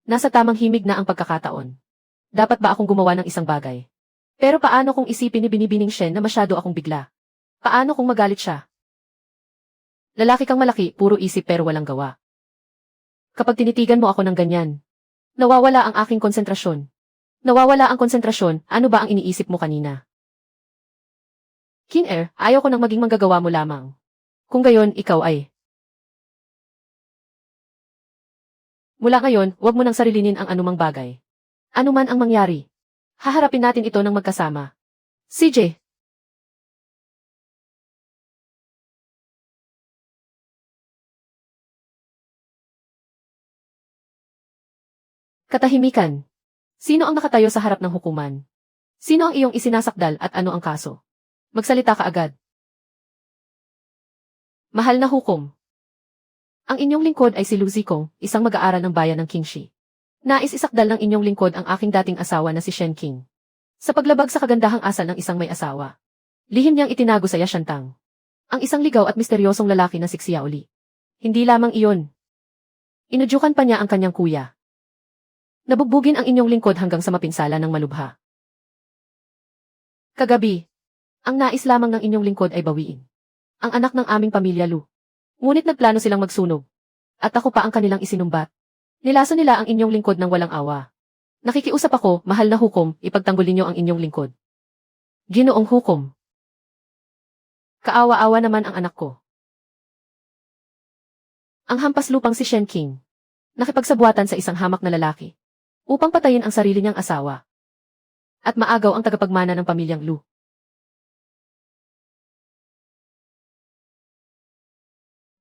Nasa tamang himig na ang pagkakataon. Dapat ba akong gumawa ng isang bagay? Pero paano kung isipin ni Binibining Shen na masyado akong bigla? Paano kung magalit siya? Lalaki kang malaki, puro isip pero walang gawa. Kapag tinitigan mo ako ng ganyan, nawawala ang aking konsentrasyon. Nawawala ang konsentrasyon, ano ba ang iniisip mo kanina? Kin-er, ayaw ko nang maging manggagawa mo lamang. Kung gayon, ikaw ay. Mula ngayon, huwag mo nang sarilinin ang anumang bagay. Ano man ang mangyari. Haharapin natin ito ng magkasama. CJ. Katahimikan. Sino ang nakatayo sa harap ng hukuman? Sino ang iyong isinasakdal at ano ang kaso? Magsalita ka agad. Mahal na hukom. Ang inyong lingkod ay si Lu Zikong, isang mag-aaral ng bayan ng Qingxi. Nais isakdal ng inyong lingkod ang aking dating asawa na si Shen Qing. Sa paglabag sa kagandahang asal ng isang may asawa. Lihim niyang itinago sa Yashantang. Ang isang ligaw at misteryosong lalaki na si Xiaoli. Hindi lamang iyon. Inudyukan pa niya ang kanyang kuya. Nabugbugin ang inyong lingkod hanggang sa mapinsala ng malubha. Kagabi, ang nais lamang ng inyong lingkod ay bawiin ang anak ng aming pamilya Lu. Ngunit nagplano silang magsunog. At ako pa ang kanilang isinumbat. Nilaso nila ang inyong lingkod ng walang awa. Nakikiusap ako, mahal na hukom, ipagtanggol ninyo ang inyong lingkod. Ginoong hukom. Kaawa-awa naman ang anak ko. Ang hampas lupang si Shen Qing. Nakipagsabuatan sa isang hamak na lalaki. Upang patayin ang sarili niyang asawa. At maagaw ang tagapagmana ng pamilyang Lu.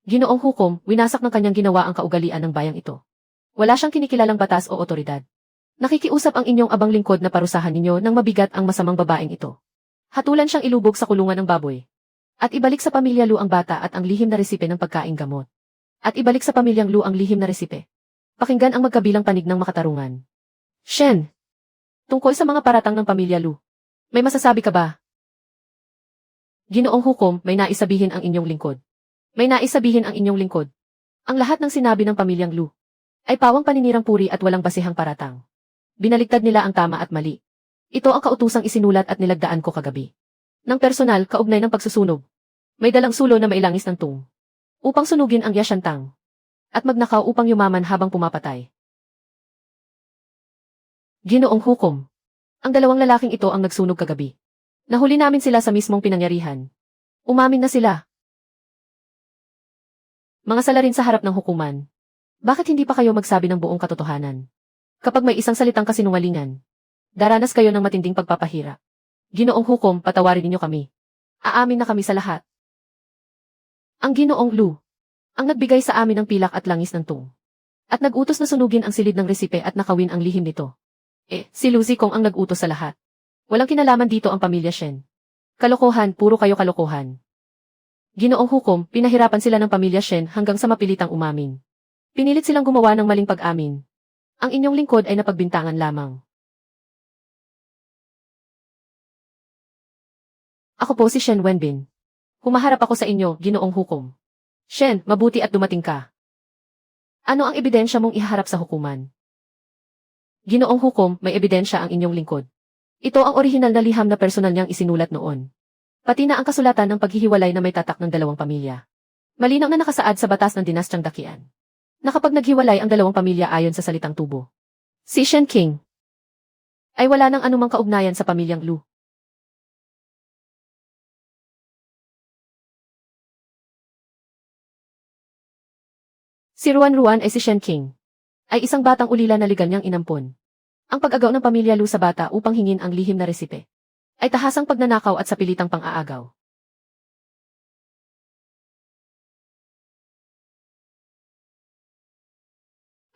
Ginoong hukom, winasak ng kanyang ginawa ang kaugalian ng bayang ito. Wala siyang kinikilalang batas o otoridad. Nakikiusap ang inyong abang lingkod na parusahan ninyo ng mabigat ang masamang babaeng ito. Hatulan siyang ilubog sa kulungan ng baboy. At ibalik sa pamilya Lu ang bata at ang lihim na resipe ng pagkaing gamot. At ibalik sa pamilyang Lu ang lihim na resipe. Pakinggan ang magkabilang panig ng makatarungan. Shen! Tungkol sa mga paratang ng pamilya Lu. May masasabi ka ba? Ginoong hukom, may naisabihin ang inyong lingkod. May naisabihin ang inyong lingkod. Ang lahat ng sinabi ng pamilyang Lu ay pawang paninirang puri at walang basihang paratang. Binaligtad nila ang tama at mali. Ito ang kautusang isinulat at nilagdaan ko kagabi. Nang personal, kaugnay ng pagsusunog. May dalang sulo na mailangis ng tung. Upang sunugin ang Yashantang. At magnakaw upang yumaman habang pumapatay. Ginoong hukom. Ang dalawang lalaking ito ang nagsunog kagabi. Nahuli namin sila sa mismong pinangyarihan. Umamin na sila. Mga salarin sa harap ng hukuman. Bakit hindi pa kayo magsabi ng buong katotohanan? Kapag may isang salitang kasinungalingan, daranas kayo ng matinding pagpapahirap. Ginoong Hukom, patawarin ninyo kami. Aamin na kami sa lahat. Ang Ginoong Lu, ang nagbigay sa amin ng pilak at langis ng tung. At nag-utos na sunugin ang silid ng resipe at nakawin ang lihim nito. Si Lucy Kong ang nag-utos sa lahat. Walang kinalaman dito ang pamilya Shen. Kalokohan, puro kayo kalokohan. Ginoong Hukom, pinahirapan sila ng pamilya Shen hanggang sa mapilitang umamin. Pinilit silang gumawa ng maling pag-amin. Ang inyong lingkod ay napagbintangan lamang. Ako po si Shen Wenbin. Humaharap ako sa inyo, Ginoong Hukom. Shen, mabuti at dumating ka. Ano ang ebidensya mong ihaharap sa hukuman? Ginoong Hukom, may ebidensya ang inyong lingkod. Ito ang orihinal na liham na personal niyang isinulat noon. Pati na ang kasulatan ng paghihiwalay na may tatak ng dalawang pamilya. Malinaw na nakasaad sa batas ng dinastyang Dakian. Na kapag naghiwalay ang dalawang pamilya ayon sa salitang tubo, si Shen King ay wala nang anumang kaugnayan sa pamilyang Lu. Si Ruan Ruan ay si Shen King. Ay isang batang ulila na legal niyang inampon. Ang pag-agaw ng pamilya Lu sa bata upang hingin ang lihim na resipe ay tahasang pagnanakaw at sapilitang pang-aagaw.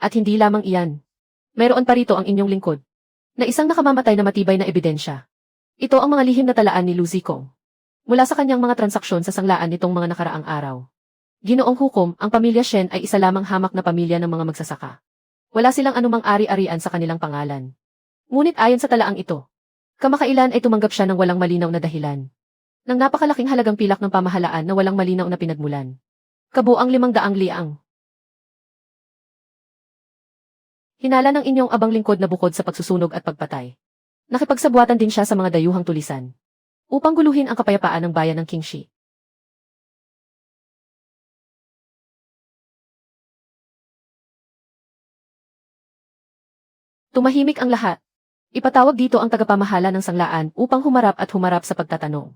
At hindi lamang iyan. Mayroon pa rito ang inyong lingkod na isang nakamamatay na matibay na ebidensya. Ito ang mga lihim na talaan ni Lu Zikong mula sa kanyang mga transaksyon sa sanglaan nitong mga nakaraang araw. Ginoong Hukom, ang pamilya Shen ay isa lamang hamak na pamilya ng mga magsasaka. Wala silang anumang ari-arian sa kanilang pangalan. Ngunit ayon sa talaang ito, kamakailan ay tumanggap siya ng walang malinaw na dahilan. Ng napakalaking halagang pilak ng pamahalaan na walang malinaw na pinagmulan. Kabuang 500 liang. Hinala ng inyong abang lingkod na bukod sa pagsusunog at pagpatay. Nakipagsabuatan din siya sa mga dayuhang tulisan upang guluhin ang kapayapaan ng bayan ng Qingxi. Tumahimik ang lahat. Ipatawag dito ang tagapamahala ng sanglaan upang humarap sa pagtatanong.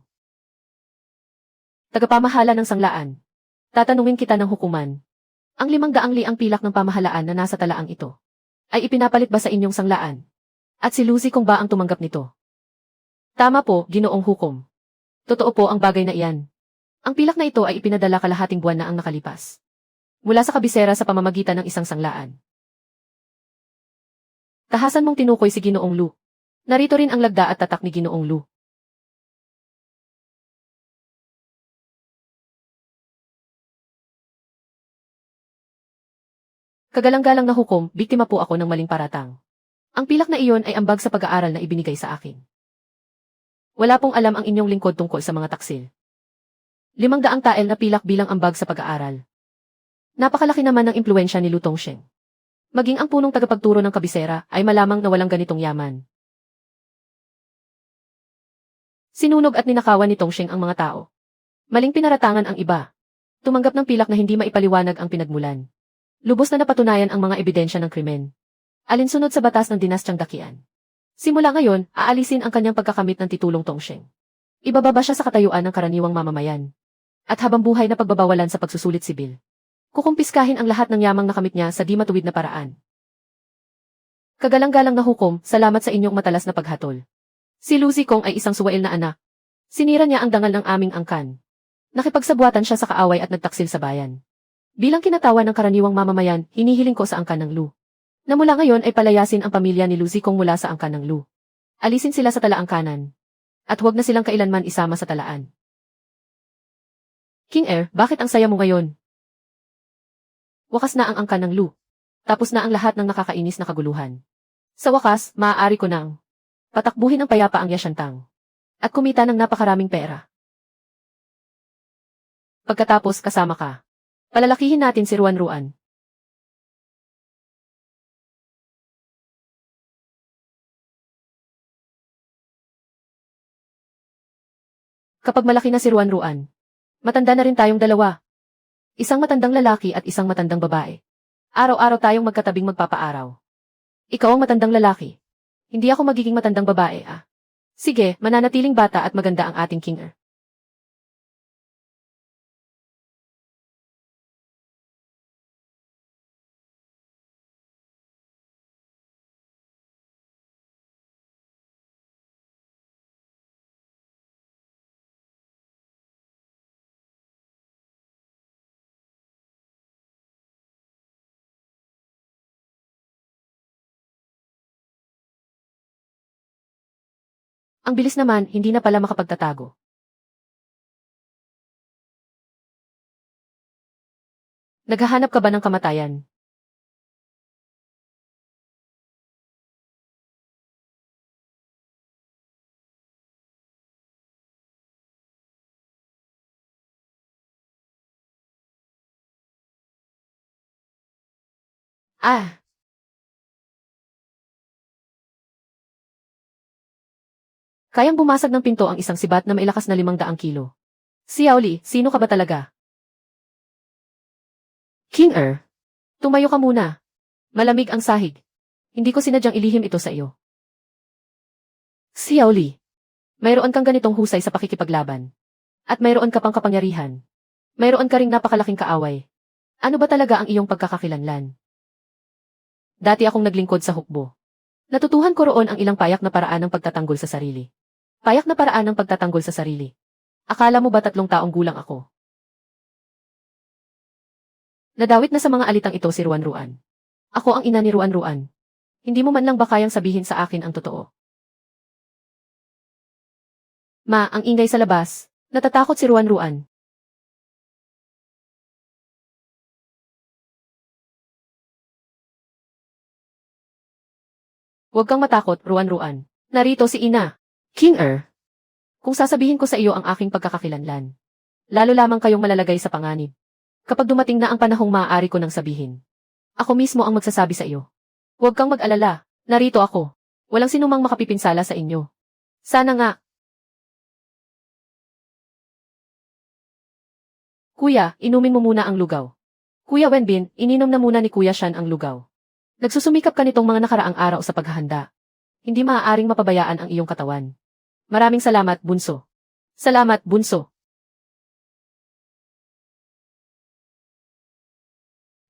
Tagapamahala ng sanglaan. Tatanungin kita ng hukuman. Ang 500 liang pilak ng pamahalaan na nasa talaang ito ay ipinapalit ba sa inyong sanglaan? At si Lucy Kong ba ang tumanggap nito? Tama po, Ginoong Hukom. Totoo po ang bagay na iyan. Ang pilak na ito ay ipinadala kalahating buwan na ang nakalipas. Mula sa kabisera sa pamamagitan ng isang sanglaan. Tahasan mong tinukoy si Ginoong Lu. Narito rin ang lagda at tatak ni Ginoong Lu. Kagalang-galang na hukom, biktima po ako ng maling paratang. Ang pilak na iyon ay ambag sa pag-aaral na ibinigay sa akin. Wala pong alam ang inyong lingkod tungkol sa mga taksil. 500 tael na pilak bilang ambag sa pag-aaral. Napakalaki naman ng impluensya ni Lu Tongsheng. Maging ang punong tagapagturo ng kabisera ay malamang na walang ganitong yaman. Sinunog at ninakawan ni Tongsheng ang mga tao. Maling pinaratangan ang iba. Tumanggap ng pilak na hindi maipaliwanag ang pinagmulan. Lubos na napatunayan ang mga ebidensya ng krimen. Alinsunod sa batas ng dinastyang Dakian. Simula ngayon, aalisin ang kanyang pagkakamit ng titulong Tongsheng. Ibababa siya sa katayuan ng karaniwang mamamayan. At habang buhay na pagbabawalan sa pagsusulit sibil. Kukumpiskahin ang lahat ng yamang nakamit niya sa di matuwid na paraan. Kagalang-galang na hukom, salamat sa inyong matalas na paghatol. Si Lucy Kong ay isang suwail na anak. Sinira niya ang dangal ng aming angkan. Nakipagsabuatan siya sa kaaway at nagtaksil sa bayan. Bilang kinatawan ng karaniwang mamamayan, hinihiling ko sa angkan ng Lu. Na mula ngayon ay palayasin ang pamilya ni Lucy Kong mula sa angkan ng Lu. Alisin sila sa talaang kanan. At huwag na silang kailanman isama sa talaan. King Air, bakit ang saya mo ngayon? Wakas na ang angkan ng Lu. Tapos na ang lahat ng nakakainis na kaguluhan. Sa wakas, maaari ko nang patakbuhin ng payapa ang Yashantang. At kumita ng napakaraming pera. Pagkatapos kasama ka. Palalakihin natin si Ruan Ruan. Kapag malaki na si Ruan Ruan, matanda na rin tayong dalawa. Isang matandang lalaki at isang matandang babae. Araw-araw tayong magkatabing magpapaaraw. Ikaw ang matandang lalaki. Hindi ako magiging matandang babae, ah. Sige, mananatiling bata at maganda ang ating King. Ang bilis naman, hindi na pala makapagtatago. Naghahanap ka ba ng kamatayan? Ah, kayang bumasag ng pinto ang isang sibat na may lakas na 500 kilo. Xiaoli, sino ka ba talaga? King Er, tumayo ka muna. Malamig ang sahig. Hindi ko sinadyang ilihim ito sa iyo. Xiaoli, mayroon kang ganitong husay sa pakikipaglaban. At mayroon ka pang kapangyarihan. Mayroon ka ring napakalaking kaaway. Ano ba talaga ang iyong pagkakakilanlan? Dati akong naglingkod sa hukbo. Natutuhan ko roon ang ilang payak na paraan ng pagtatanggol sa sarili. Payak na paraan ng pagtatanggol sa sarili. Akala mo ba 3 taong gulang ako? Nadawit na sa mga alitang ito si Ruan Ruan. Ako ang ina ni Ruan Ruan. Hindi mo man lang ba kayang sabihin sa akin ang totoo? Ma, ang ingay sa labas. Natatakot si Ruan Ruan. Huwag kang matakot, Ruan Ruan. Narito si Ina. King Er, kung sasabihin ko sa iyo ang aking pagkakakilanlan, lalo lamang kayong malalagay sa panganib. Kapag dumating na ang panahong maaari ko nang sabihin, ako mismo ang magsasabi sa iyo. Huwag kang mag-alala, narito ako. Walang sinumang makapipinsala sa inyo. Sana nga. Kuya, inumin mo muna ang lugaw. Kuya Wenbin, ininom na muna ni Kuya Shan ang lugaw. Nagsusumikap ka nitong mga nakaraang araw sa paghahanda. Hindi maaaring mapabayaan ang iyong katawan. Maraming salamat, bunso. Salamat, bunso.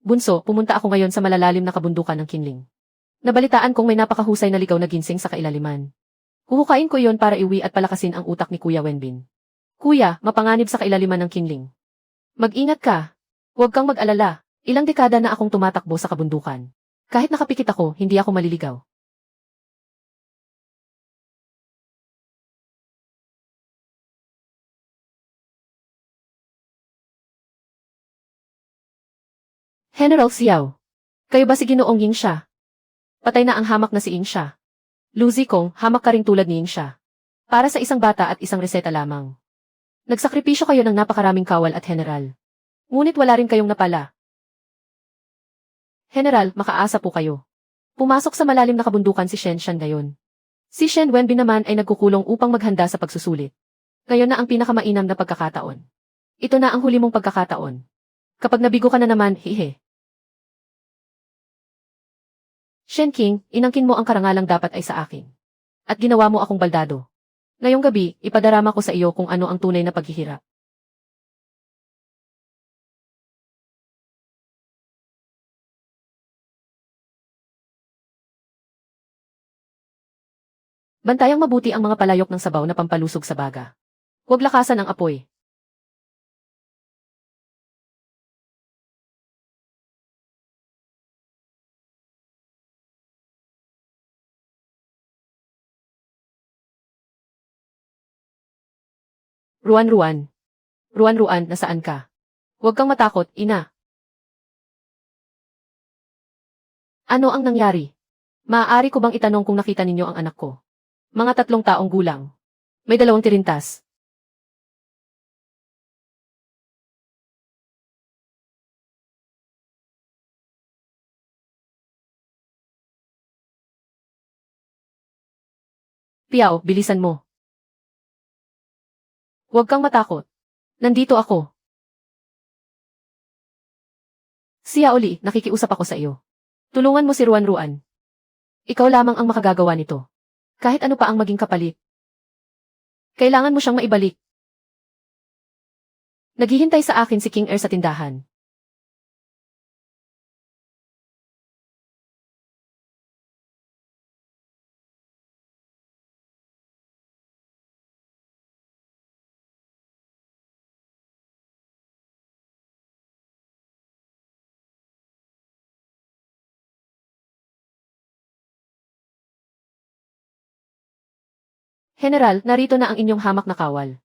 Bunso, pumunta ako ngayon sa malalalim na kabundukan ng Kinling. Nabalitaan kong may napakahusay na ligaw na ginseng sa kailaliman. Huhukain ko iyon para iwi at palakasin ang utak ni Kuya Wenbin. Kuya, mapanganib sa kailaliman ng Kinling. Mag-ingat ka. Huwag kang mag-alala. Ilang dekada na akong tumatakbo sa kabundukan. Kahit nakapikit ako, hindi ako maliligaw. General Xiao. Kayo ba si Ginoong Ying Xia? Patay na ang hamak na si Ying Xia. Luzi Kong, hamak ka ring tulad ni Ying Xia. Para sa isang bata at isang reseta lamang. Nagsakripisyo kayo ng napakaraming kawal at general. Ngunit wala rin kayong napala. General, makaasa po kayo. Pumasok sa malalim na kabundukan si Shen Shan ngayon. Si Shen Wenbin naman ay nagkukulong upang maghanda sa pagsusulit. Ngayon na ang pinakamainam na pagkakataon. Ito na ang huli mong pagkakataon. Kapag nabigo ka na naman, hihe. Shen King, inangkin mo ang karangalang dapat ay sa akin. At ginawa mo akong baldado. Ngayong gabi, ipadarama ko sa iyo kung ano ang tunay na paghihirap. Bantayang mabuti ang mga palayok ng sabaw na pampalusog sa baga. Huwag lakasan ang apoy. Ruan Ruan. Ruan Ruan, nasaan ka? Huwag kang matakot, ina. Ano ang nangyari? Maaari ko bang itanong kung nakita ninyo ang anak ko? Mga 3 taong gulang. May 2 tirintas. Piao, bilisan mo. Huwag kang matakot. Nandito ako. Siya Oli, nakikiusap ako sa iyo. Tulungan mo si Ruan Ruan. Ikaw lamang ang makagagawa nito. Kahit ano pa ang maging kapalit. Kailangan mo siyang maibalik. Naghihintay sa akin si King Er sa tindahan. General, narito na ang inyong hamak na kawal.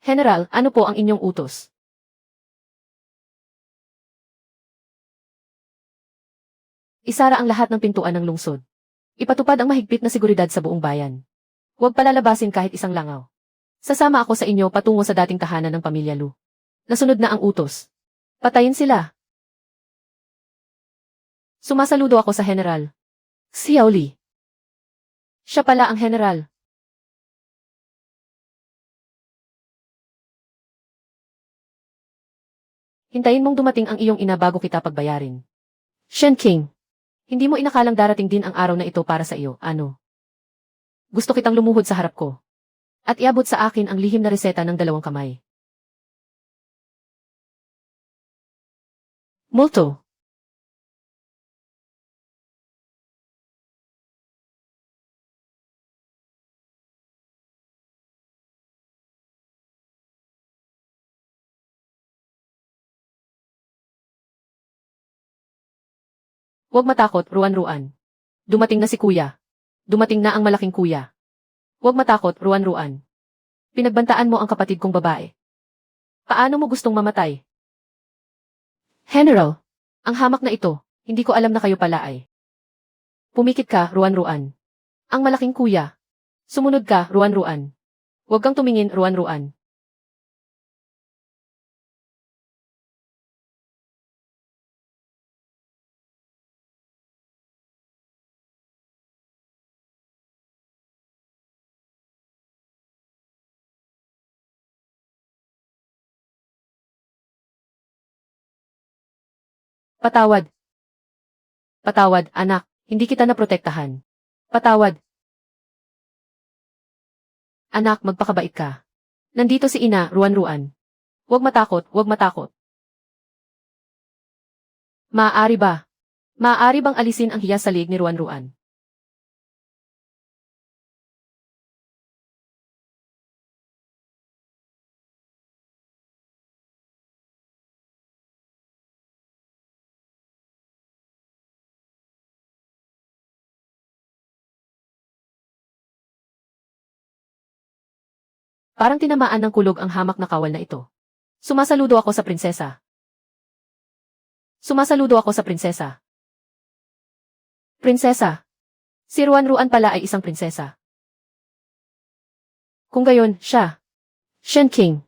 General, ano po ang inyong utos? Isara ang lahat ng pintuan ng lungsod. Ipatupad ang mahigpit na seguridad sa buong bayan. Huwag palalabasin kahit isang langaw. Sasama ako sa inyo patungo sa dating tahanan ng pamilya Lu. Nasunod na ang utos. Patayin sila. Sumasaludo ako sa General. Xiao Li. Siya pala ang General. Hintayin mong dumating ang iyong ina bago kita pagbayarin. Shen King. Hindi mo inakalang darating din ang araw na ito para sa iyo, ano? Gusto kitang lumuhod sa harap ko. At iabot sa akin ang lihim na reseta ng 2 kamay. Multo. Huwag matakot, Ruan-Ruan. Dumating na si kuya. Dumating na ang malaking kuya. Huwag matakot, Ruan-Ruan. Pinagbantaan mo ang kapatid kong babae. Paano mo gustong mamatay? General, ang hamak na ito, hindi ko alam na kayo pala ay. Pumikit ka, Ruan-Ruan. Ang malaking kuya. Sumunod ka, Ruan-Ruan. Huwag kang tumingin, Ruan-Ruan. Patawad. Patawad, anak, hindi kita naprotektahan. Patawad. Anak, magpakabait ka. Nandito si ina, Ruan-Ruan. Huwag matakot, huwag matakot. Maaari ba? Maaari bang alisin ang hiya sa liig ni Ruan-Ruan? Parang tinamaan ng kulog ang hamak na kawal na ito. Sumasaludo ako sa prinsesa. Sumasaludo ako sa prinsesa. Prinsesa. Si Ruan-Ruan pala ay isang prinsesa. Kung gayon, siya. Shen King.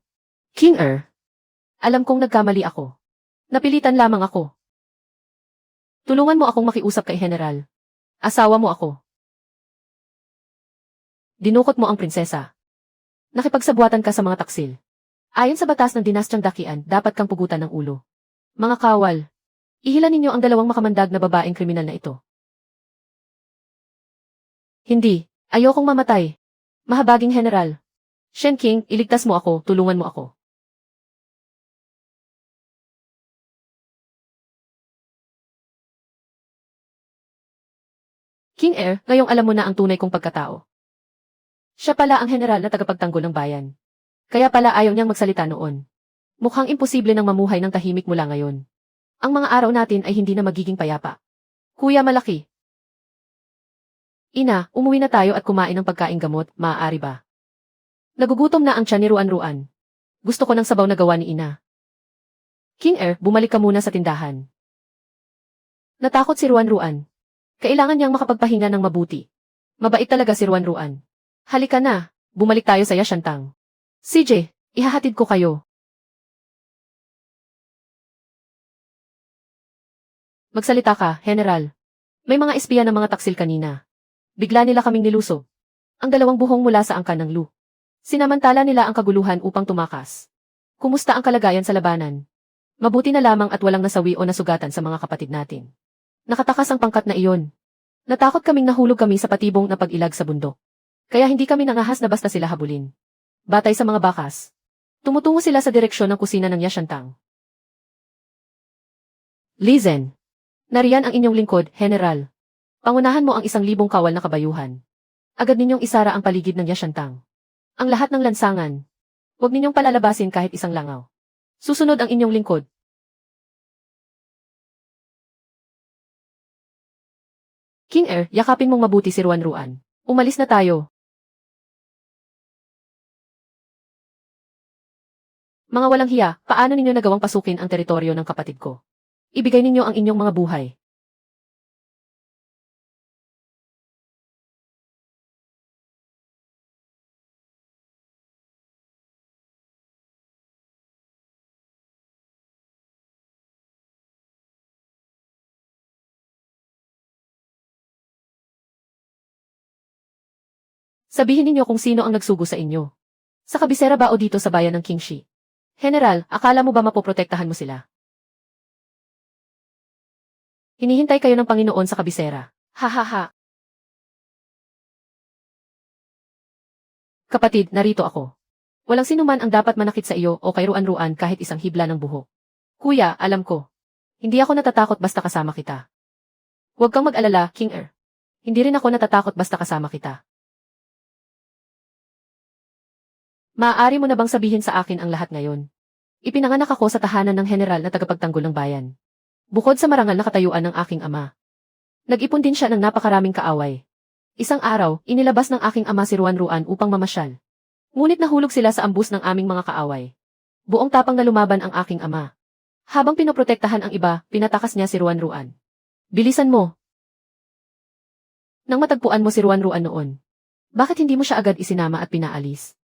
King Er. Alam kong nagkamali ako. Napilitan lamang ako. Tulungan mo akong makiusap kay General. Asawa mo ako. Dinukot mo ang prinsesa. Nakipagsabuatan ka sa mga taksil. Ayon sa batas ng dinastyang Dakian, dapat kang pugutan ng ulo. Mga kawal. Ihilan ninyo ang 2 makamandag na babaeng kriminal na ito. Hindi. Ayokong mamatay. Mahabaging General. Shen King, iligtas mo ako, tulungan mo ako. King Er, ngayong alam mo na ang tunay kong pagkatao. Siya pala ang General na tagapagtanggol ng bayan. Kaya pala ayaw niyang magsalita noon. Mukhang imposible nang mamuhay ng tahimik mula ngayon. Ang mga araw natin ay hindi na magiging payapa. Kuya malaki. Ina, umuwi na tayo at kumain ng pagkaing gamot, maaari ba? Nagugutom na ang tiyan ni Ruan-Ruan. Gusto ko ng sabaw na gawa ni ina. King Er, bumalik ka muna sa tindahan. Natakot si Ruan-Ruan. Kailangan niyang makapagpahinga ng mabuti. Mabait talaga si Ruan-Ruan. Halika na, bumalik tayo sa Yashantang. CJ, ihahatid ko kayo. Magsalita ka, General. May mga espiya ng mga taksil kanina. Bigla nila kaming nilusob. Ang 2 buhong mula sa angkan ng Lu. Sinamantala nila ang kaguluhan upang tumakas. Kumusta ang kalagayan sa labanan? Mabuti na lamang at walang nasawi o nasugatan sa mga kapatid natin. Nakatakas ang pangkat na iyon. Natakot kaming nahulog kami sa patibong na pag-ilag sa bundok. Kaya hindi kami nangahas na basta sila habulin. Batay sa mga bakas. Tumutungo sila sa direksyon ng kusina ng Yashantang. Li Zhen. Nariyan ang inyong lingkod, General. Pangunahan mo ang 1,000 kawal na kabayuhan. Agad ninyong isara ang paligid ng Yashantang. Ang lahat ng lansangan. Huwag ninyong palalabasin kahit isang langaw. Susunod ang inyong lingkod. King Er, yakapin mong mabuti si Ruan-Ruan. Umalis na tayo. Mga walang hiya, paano ninyo nagawang pasukin ang teritoryo ng kapatid ko? Ibigay ninyo ang inyong mga buhay. Sabihin ninyo kung sino ang nagsugo sa inyo. Sa kabisera ba o dito sa bayan ng Kingshi? General, akala mo ba mapoprotektahan mo sila? Hinihintay kayo ng Panginoon sa kabisera. Ha. Kapatid, narito ako. Walang sinuman ang dapat manakit sa iyo o kay Ruan-Ruan kahit isang hibla ng buhok. Kuya, alam ko. Hindi ako natatakot basta kasama kita. Huwag kang mag-alala, King Er. Hindi rin ako natatakot basta kasama kita. Maaari mo na bang sabihin sa akin ang lahat ngayon? Ipinanganak ako sa tahanan ng general na tagapagtanggol ng bayan. Bukod sa marangal na katayuan ng aking ama. Nag-ipon din siya ng napakaraming kaaway. Isang araw, inilabas ng aking ama si Ruan-Ruan upang mamasyal. Ngunit nahulog sila sa ambus ng aming mga kaaway. Buong tapang na lumaban ang aking ama. Habang pinoprotektahan ang iba, pinatakas niya si Ruan-Ruan. Bilisan mo! Nang matagpuan mo si Ruan-Ruan noon, bakit hindi mo siya agad isinama at pinaalis?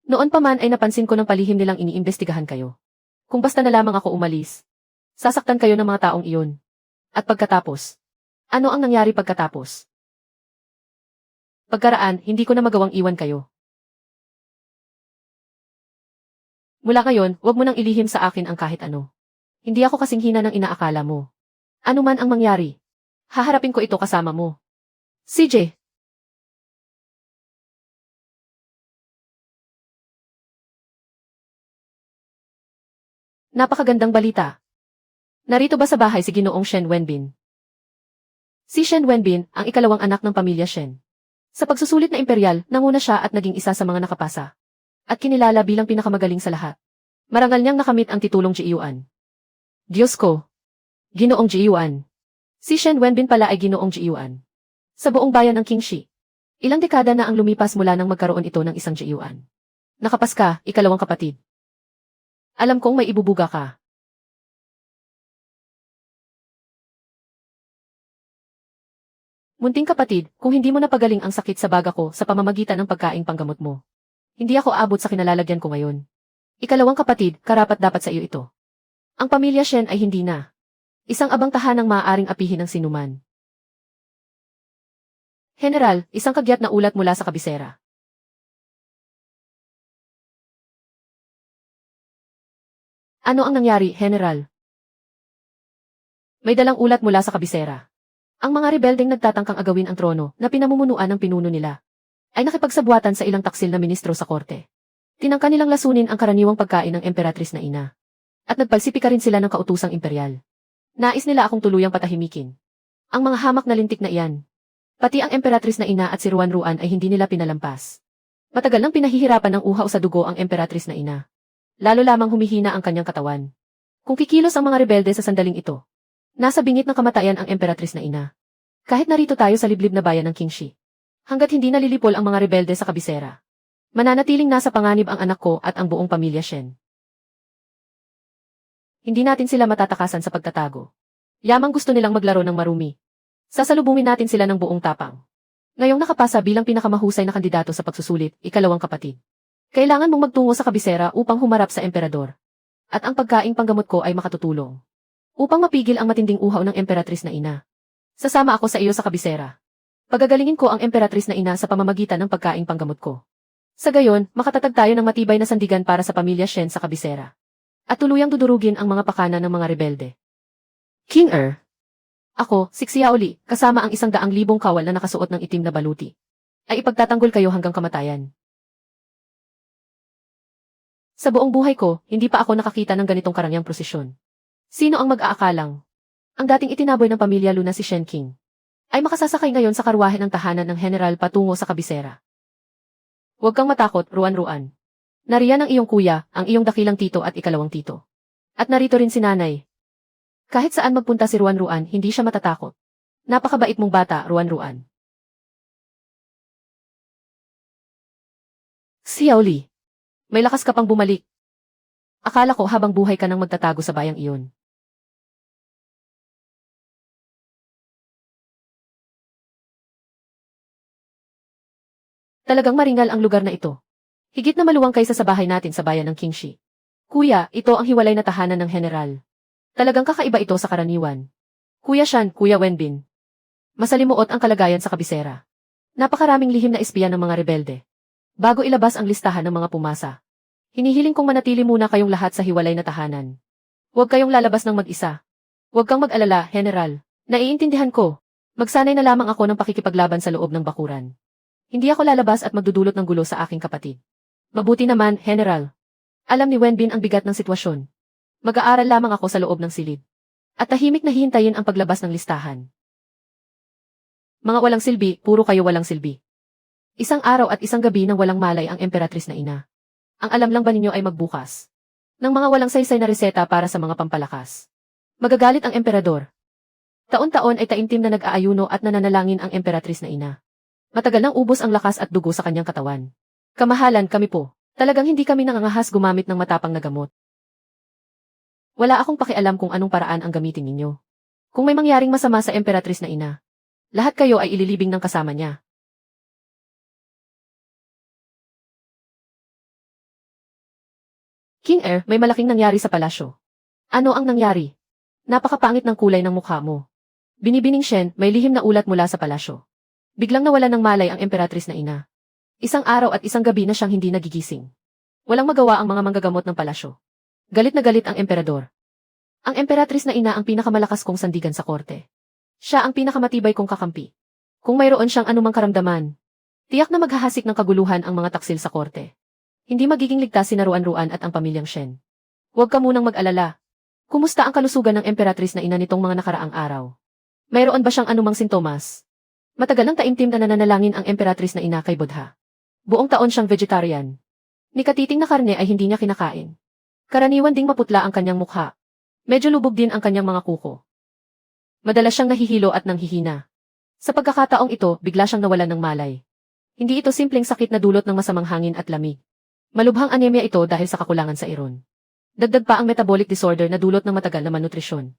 Noon pa man ay napansin ko ng palihim nilang iniimbestigahan kayo. Kung basta na lamang ako umalis, sasaktan kayo ng mga taong iyon. At pagkatapos, ano ang nangyari pagkatapos? Pagkaraan, hindi ko na magawang iwan kayo. Mula ngayon, huwag mo nang ilihim sa akin ang kahit ano. Hindi ako kasing hina ng inaakala mo. Ano man ang mangyari, haharapin ko ito kasama mo. CJ! Napakagandang balita. Narito ba sa bahay si Ginoong Shen Wenbin? Si Shen Wenbin, ang ikalawang anak ng pamilya Shen. Sa pagsusulit na imperial, nanguna siya at naging isa sa mga nakapasa. At kinilala bilang pinakamagaling sa lahat. Marangal niyang nakamit ang titulong Jiyuan. Diyos ko! Ginoong Jiyuan. Si Shen Wenbin pala ay Ginoong Jiyuan. Sa buong bayan ng Kingshi. Ilang dekada na ang lumipas mula nang magkaroon ito ng isang Jiyuan. Nakapas ka, ikalawang kapatid. Alam kong may ibubuga ka. Munting kapatid, kung hindi mo napagaling ang sakit sa baga ko sa pamamagitan ng pagkaing panggamot mo. Hindi ako abot sa kinalalagyan ko ngayon. Ikalawang kapatid, karapat dapat sa iyo ito. Ang pamilya Shen ay hindi na. Isang abang tahanang maaaring apihin ng sinuman. General, isang kagyat na ulat mula sa kabisera. Ano ang nangyari, General? May dalang ulat mula sa kabisera. Ang mga rebeldeng nagtatangkang agawin ang trono na pinamumunuan ng pinuno nila ay nakipagsabwatan sa ilang taksil na ministro sa korte. Tinangka nilang lasunin ang karaniwang pagkain ng emperatris na ina. At nagpalsipika rin sila ng kautusang imperial. Nais nila akong tuluyang patahimikin. Ang mga hamak na lintik na iyan. Pati ang emperatris na ina at si Ruan-Ruan ay hindi nila pinalampas. Matagal nang pinahihirapan ng uhaw sa dugo ang emperatris na ina. Lalo lamang humihina ang kanyang katawan. Kung kikilos ang mga rebelde sa sandaling ito, nasa bingit ng kamatayan ang emperatris na ina. Kahit narito tayo sa liblib na bayan ng Kingshi. Hanggat hindi nalilipol ang mga rebelde sa kabisera. Mananatiling nasa panganib ang anak ko at ang buong pamilya Shen. Hindi natin sila matatakasan sa pagtatago. Yamang gusto nilang maglaro ng marumi. Sasalubungin natin sila ng buong tapang. Ngayong nakapasa bilang pinakamahusay na kandidato sa pagsusulit, ikalawang kapatid. Kailangan mong magtungo sa kabisera upang humarap sa emperador. At ang pagkaing panggamot ko ay makatutulong. Upang mapigil ang matinding uhaw ng emperatris na ina. Sasama ako sa iyo sa kabisera. Pagagalingin ko ang emperatris na ina sa pamamagitan ng pagkaing panggamot ko. Sa gayon, makatatag tayo ng matibay na sandigan para sa pamilya Shen sa kabisera. At tuluyang dudurugin ang mga pakana ng mga rebelde. King Er. Ako, si Xiaoli, kasama ang 100,000 kawal na nakasuot ng itim na baluti. Ay ipagtatanggol kayo hanggang kamatayan. Sa buong buhay ko, hindi pa ako nakakita ng ganitong karangyang prosesyon. Sino ang mag-aakalang? Ang dating itinaboy ng pamilya Luna si Shen King ay makasasakay ngayon sa karwahe ng tahanan ng general patungo sa kabisera. Huwag kang matakot, Ruan-Ruan. Nariyan ang iyong kuya, ang iyong dakilang tito at ikalawang tito. At narito rin si nanay. Kahit saan magpunta si Ruan-Ruan, hindi siya matatakot. Napakabait mong bata, Ruan-Ruan. Xiaoli. May lakas ka pang bumalik. Akala ko habang buhay ka nang magtatago sa bayang iyon. Talagang maringal ang lugar na ito. Higit na maluwang kaysa sa bahay natin sa bayan ng Kingshi. Kuya, ito ang hiwalay na tahanan ng general. Talagang kakaiba ito sa karaniwan. Kuya Shan, Kuya Wenbin. Masalimuot ang kalagayan sa kabisera. Napakaraming lihim na espiya ng mga rebelde. Bago ilabas ang listahan ng mga pumasa. Hinihiling kong manatili muna kayong lahat sa hiwalay na tahanan. Huwag kayong lalabas ng mag-isa. Huwag kang mag-alala, General. Naiintindihan ko. Magsanay na lamang ako ng pakikipaglaban sa loob ng bakuran. Hindi ako lalabas at magdudulot ng gulo sa aking kapatid. Mabuti naman, General. Alam ni Wenbin ang bigat ng sitwasyon. Mag-aaral lamang ako sa loob ng silid. At tahimik na hihintayin ang paglabas ng listahan. Mga walang silbi, puro kayo walang silbi. Isang araw at isang gabi nang walang malay ang emperatris na ina. Ang alam lang ba ninyo ay magbukas ng mga walang saysay na reseta para sa mga pampalakas. Magagalit ang emperador. Taon-taon ay taimtim na nag-aayuno at nananalangin ang emperatris na ina. Matagal nang ubos ang lakas at dugo sa kanyang katawan. Kamahalan kami po. Talagang hindi kami nangangahas gumamit ng matapang na gamot. Wala akong pakialam kung anong paraan ang gamitin ninyo. Kung may mangyaring masama sa emperatris na ina, lahat kayo ay ililibing ng kasama niya. King Air, may malaking nangyari sa palasyo. Ano ang nangyari? Napakapangit ng kulay ng mukha mo. Binibining Shen, may lihim na ulat mula sa palasyo. Biglang nawala ng malay ang emperatris na ina. Isang araw at isang gabi na siyang hindi nagigising. Walang magawa ang mga manggagamot ng palasyo. Galit na galit ang emperador. Ang emperatris na ina ang pinakamalakas kong sandigan sa korte. Siya ang pinakamatibay kong kakampi. Kung mayroon siyang anumang karamdaman, tiyak na maghahasik ng kaguluhan ang mga taksil sa korte. Hindi magiging ligtas si Naruan-Ruan at ang pamilyang Shen. Huwag ka munang mag-alala. Kumusta ang kalusugan ng emperatris na ina nitong mga nakaraang araw? Mayroon ba siyang anumang sintomas? Matagal nang taimtim na nananalangin ang emperatris na ina kay Buddha. Buong taon siyang vegetarian. Ni katiting na karne ay hindi niya kinakain. Karaniwan ding maputla ang kanyang mukha. Medyo lubog din ang kanyang mga kuko. Madalas siyang nahihilo at nanghihina. Sa pagkakataong ito, bigla siyang nawalan ng malay. Hindi ito simpleng sakit na dulot ng masamang hangin at lamig. Malubhang anemia ito dahil sa kakulangan sa iron. Dagdag pa ang metabolic disorder na dulot ng matagal na malnutrisyon.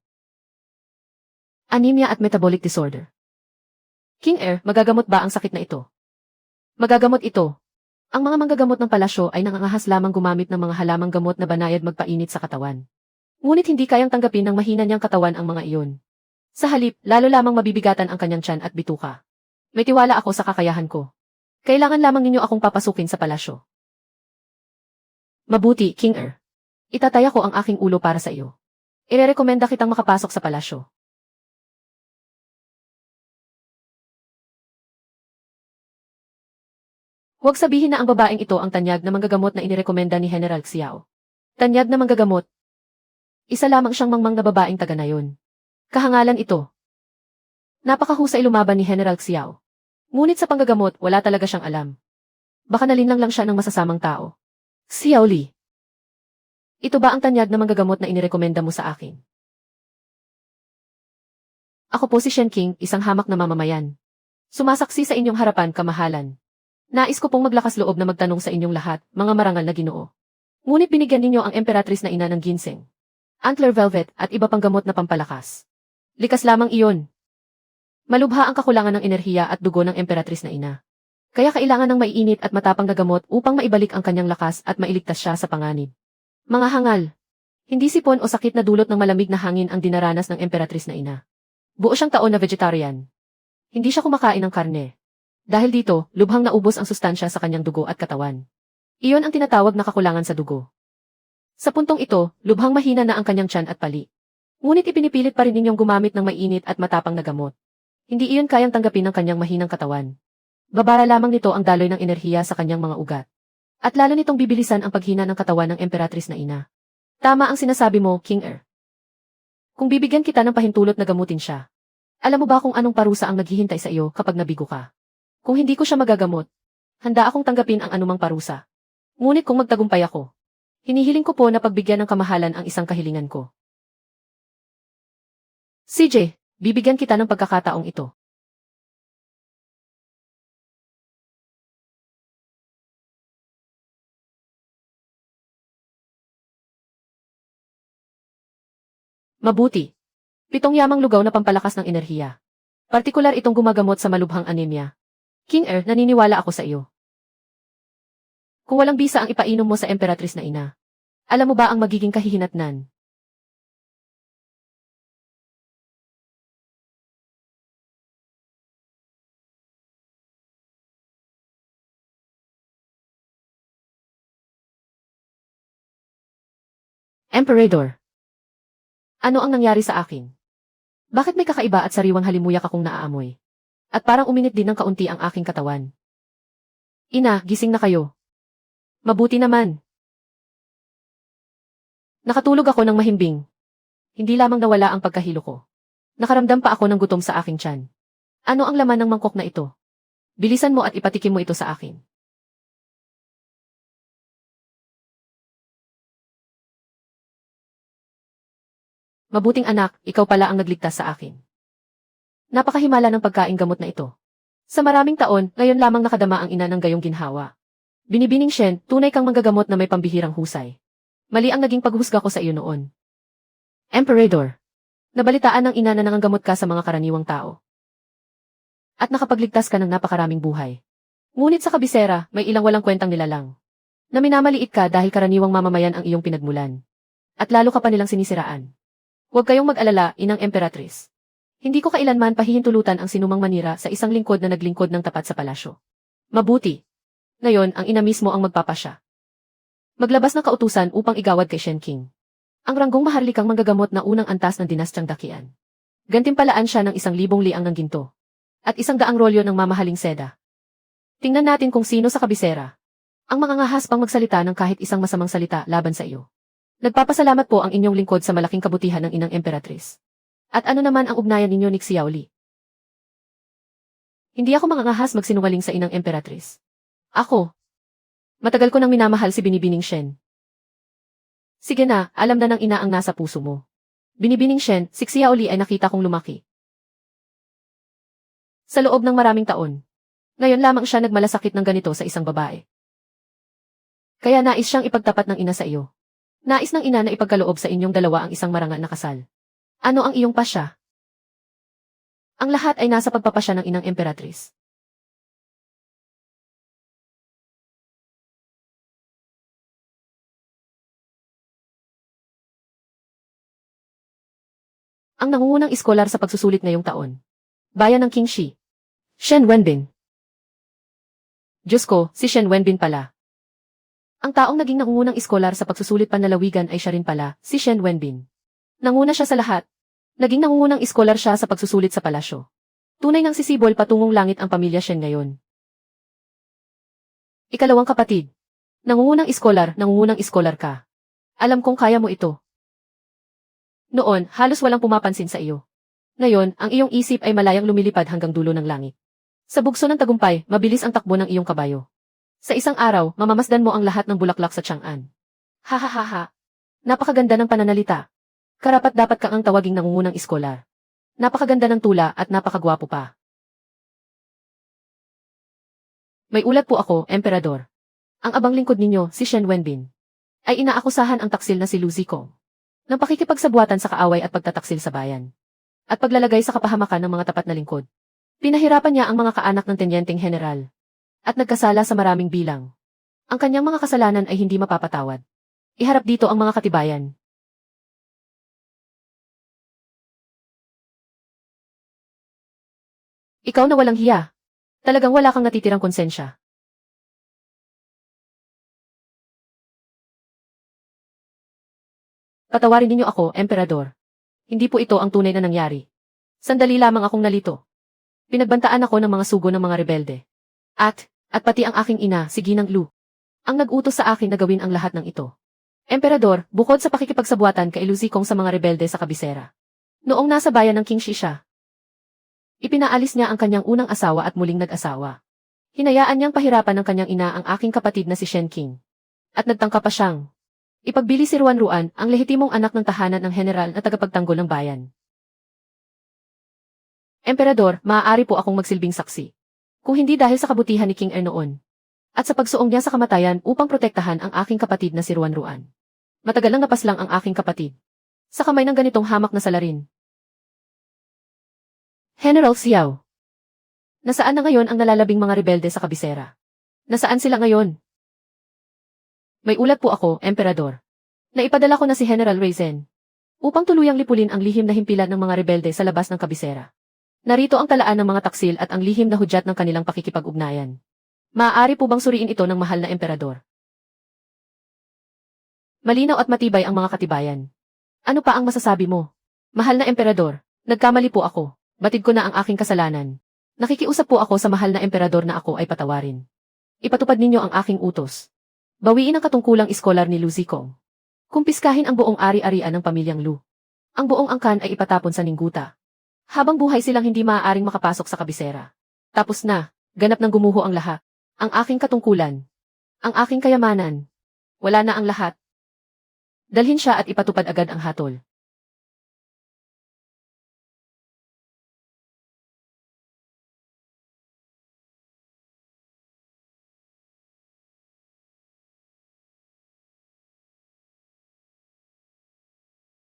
Anemia at metabolic disorder. King Air, magagamot ba ang sakit na ito? Magagamot ito. Ang mga manggagamot ng palasyo ay nangangahas lamang gumamit ng mga halamang gamot na banayad magpainit sa katawan. Ngunit hindi kayang tanggapin ng mahina niyang katawan ang mga iyon. Sa halip, lalo lamang mabibigatan ang kanyang tiyan at bituka. May tiwala ako sa kakayahan ko. Kailangan lamang ninyo akong papasukin sa palasyo. Mabuti, King Air. Itataya ko ang aking ulo para sa iyo. Irerekomenda kitang makapasok sa palasyo. Huwag sabihin na ang babaeng ito ang tanyag na manggagamot na inirekomenda ni General Xiao. Tanyag na manggagamot. Isa lamang siyang mangmang na babaeng taga nayon. Kahangalan ito. Napakahusay lumaban ni General Xiao. Ngunit sa panggagamot, wala talaga siyang alam. Baka nalinlang lang siya ng masasamang tao. Xiao Li. Ito ba ang tanyag na manggagamot na inirekomenda mo sa akin? Ako po si Shen King, isang hamak na mamamayan. Sumasaksi sa inyong harapan, kamahalan. Nais ko pong maglakas loob na magtanong sa inyong lahat, mga marangal na Ginoo. Ngunit binigyan ninyo ang emperatris na ina ng ginseng, antler velvet at iba pang gamot na pampalakas. Likas lamang iyon. Malubha ang kakulangan ng enerhiya at dugo ng emperatris na ina. Kaya kailangan ng maiinit at matapang na gamot upang maibalik ang kanyang lakas at mailigtas siya sa panganib. Mga hangal. Hindi sipon o sakit na dulot ng malamig na hangin ang dinaranas ng emperatris na ina. Buo siyang taon na vegetarian. Hindi siya kumakain ng karne. Dahil dito, lubhang naubos ang sustansya sa kanyang dugo at katawan. Iyon ang tinatawag na kakulangan sa dugo. Sa puntong ito, lubhang mahina na ang kanyang tiyan at pali. Ngunit ipinipilit pa rin ninyong gumamit ng mainit at matapang na gamot. Hindi iyon kayang tanggapin ng kanyang mahinang katawan. Babara lamang nito ang daloy ng enerhiya sa kanyang mga ugat. At lalo nitong bibilisan ang paghina ng katawan ng emperatris na ina. Tama ang sinasabi mo, King Air. Kung bibigyan kita ng pahintulot na gamutin siya, alam mo ba kung anong parusa ang naghihintay sa iyo kapag nabigo ka? Kung hindi ko siya magagamot, handa akong tanggapin ang anumang parusa. Ngunit kung magtagumpay ako, hinihiling ko po na pagbigyan ng kamahalan ang isang kahilingan ko. CJ, bibigyan kita ng pagkakataong ito. Mabuti. 7 yamang lugaw na pampalakas ng enerhiya. Partikular itong gumagamot sa malubhang anemia. King Er, naniniwala ako sa iyo. Kung walang bisa ang ipainom mo sa Emperatrice na ina, alam mo ba ang magiging kahihinatnan? Emperador. Ano ang nangyari sa akin? Bakit may kakaiba at sariwang halimuyak akong naaamoy? At parang uminit din ng kaunti ang aking katawan. Ina, gising na kayo. Mabuti naman. Nakatulog ako ng mahimbing. Hindi lamang nawala ang pagkahilo ko. Nakaramdam pa ako ng gutom sa aking tiyan. Ano ang laman ng mangkok na ito? Bilisan mo at ipatikim mo ito sa akin. Mabuting anak, ikaw pala ang nagligtas sa akin. Napakahimala ng pagkain gamot na ito. Sa maraming taon, ngayon lamang nakadama ang ina ng gayong ginhawa. Binibining Shen, tunay kang manggagamot na may pambihirang husay. Mali ang naging paghusga ko sa iyo noon. Emperador. Nabalitaan ng ina na nanganggamot ka sa mga karaniwang tao. At nakapagligtas ka ng napakaraming buhay. Ngunit sa kabisera, may ilang walang kwentang nilalang. Na minamaliit ka dahil karaniwang mamamayan ang iyong pinagmulan. At lalo ka pa nilang sinisiraan. Huwag kayong mag-alala, inang Emperatrice. Hindi ko kailanman pahihintulutan ang sinumang manira sa isang lingkod na naglingkod ng tapat sa palasyo. Mabuti. Ngayon, ang ina mismo ang magpapasya. Maglabas ng kautusan upang igawad kay Shen King. Ang ranggong maharlikang manggagamot na unang antas ng dinastyang Dakian. Gantimpalaan siya ng 1,000 liang ng ginto. At 100 rolyo ng mamahaling seda. Tingnan natin kung sino sa kabisera. Ang mga ngahas pang magsalita ng kahit isang masamang salita laban sa iyo. Nagpapasalamat po ang inyong lingkod sa malaking kabutihan ng inang Emperatrice. At ano naman ang ugnayan ninyo ni Xiaoli? Hindi ako mangangahas magsinungaling sa inang Emperatrice. Ako. Matagal ko nang minamahal si Binibining Shen. Sige na, alam na ng ina ang nasa puso mo. Binibining Shen, si Xiaoli ay nakita kong lumaki. Sa loob ng maraming taon. Ngayon lamang siya nagmalasakit ng ganito sa isang babae. Kaya nais siyang ipagtapat ng ina sa iyo. Nais ng ina na ipagkaloob sa inyong dalawa ang isang marangal na kasal. Ano ang iyong pasya? Ang lahat ay nasa pagpapasya ng inang Emperatrice. Ang nangungunang iskolar sa pagsusulit ngayong taon. Bayan ng Qingxi. Shen Wenbin. Diyos ko, si Shen Wenbin pala. Ang taong naging nangungunang iskolar sa pagsusulit panlalawigan ay siya rin pala, si Shen Wenbin. Nanguna siya sa lahat. Naging nangungunang iskolar siya sa pagsusulit sa palasyo. Tunay ng sisibol patungong langit ang pamilya Shen ngayon. Ikalawang kapatid. Nangungunang iskolar ka. Alam kong kaya mo ito. Noon, halos walang pumapansin sa iyo. Ngayon, ang iyong isip ay malayang lumilipad hanggang dulo ng langit. Sa bugso ng tagumpay, mabilis ang takbo ng iyong kabayo. Sa isang araw, mamamasdan mo ang lahat ng bulaklak sa Chang'an. Ha ha ha ha. Napakaganda ng pananalita. Karapat-dapat kang ang tawaging nangungunang iskolar. Napakaganda ng tula at napakagwapo pa. May ulat po ako, Emperador. Ang abang lingkod ninyo, si Shen Wenbin, ay inaakusahan ang taksil na si Lu Zikong ng pakikipagsabuatan sa kaaway at pagtataksil sa bayan. At paglalagay sa kapahamakan ng mga tapat na lingkod. Pinahirapan niya ang mga kaanak ng tenyenteng general. At nagkasala sa maraming bilang. Ang kanyang mga kasalanan ay hindi mapapatawad. Iharap dito ang mga katibayan. Ikaw na walang hiya. Talagang wala kang natitirang konsensya. Patawarin ninyo ako, Emperador. Hindi po ito ang tunay na nangyari. Sandali lamang akong nalito. Pinagbantaan ako ng mga sugo ng mga rebelde. At pati ang aking ina, si Ginang Lu, ang nag-utos sa akin na gawin ang lahat ng ito. Emperador, bukod sa pakikipagsabuatan kay Lu Zikong sa mga rebelde sa kabisera. Noong nasa bayan ng Qingxi siya, ipinaalis niya ang kanyang unang asawa at muling nag-asawa. Hinayaan niyang pahirapan ng kanyang ina ang aking kapatid na si Shen King. At nagtangka pa siyang ipagbili si Ruan Ruan, ang lehitimong anak ng tahanan ng general na tagapagtanggol ng bayan. Emperador, maaari po akong magsilbing saksi. Kung hindi dahil sa kabutihan ni King Er noon. At sa pagsuong niya sa kamatayan upang protektahan ang aking kapatid na si Ruan Ruan. Matagal nang napaslang ang aking kapatid. Sa kamay ng ganitong hamak na salarin. General Xiao. Nasaan na ngayon ang nalalabing mga rebelde sa kabisera? Nasaan sila ngayon? May ulat po ako, Emperador. Naipadala ko na si General Raizen upang tuluyang lipulin ang lihim na himpilan ng mga rebelde sa labas ng kabisera. Narito ang talaan ng mga taksil at ang lihim na hudyat ng kanilang pakikipag-ugnayan. Maaari po bang suriin ito ng mahal na Emperador? Malinaw at matibay ang mga katibayan. Ano pa ang masasabi mo? Mahal na Emperador, nagkamali po ako. Batid ko na ang aking kasalanan. Nakikiusap po ako sa mahal na Emperador na ako ay patawarin. Ipatupad ninyo ang aking utos. Bawiin ang katungkulang iskolar ni Lu Zikong. Kumpiskahin ang buong ari-arian ng pamilyang Lu. Ang buong angkan ay ipatapon sa Ningguta. Habang buhay silang hindi maaaring makapasok sa kabisera. Tapos na, ganap ng gumuho ang lahat. Ang aking katungkulan. Ang aking kayamanan. Wala na ang lahat. Dalhin siya at ipatupad agad ang hatol.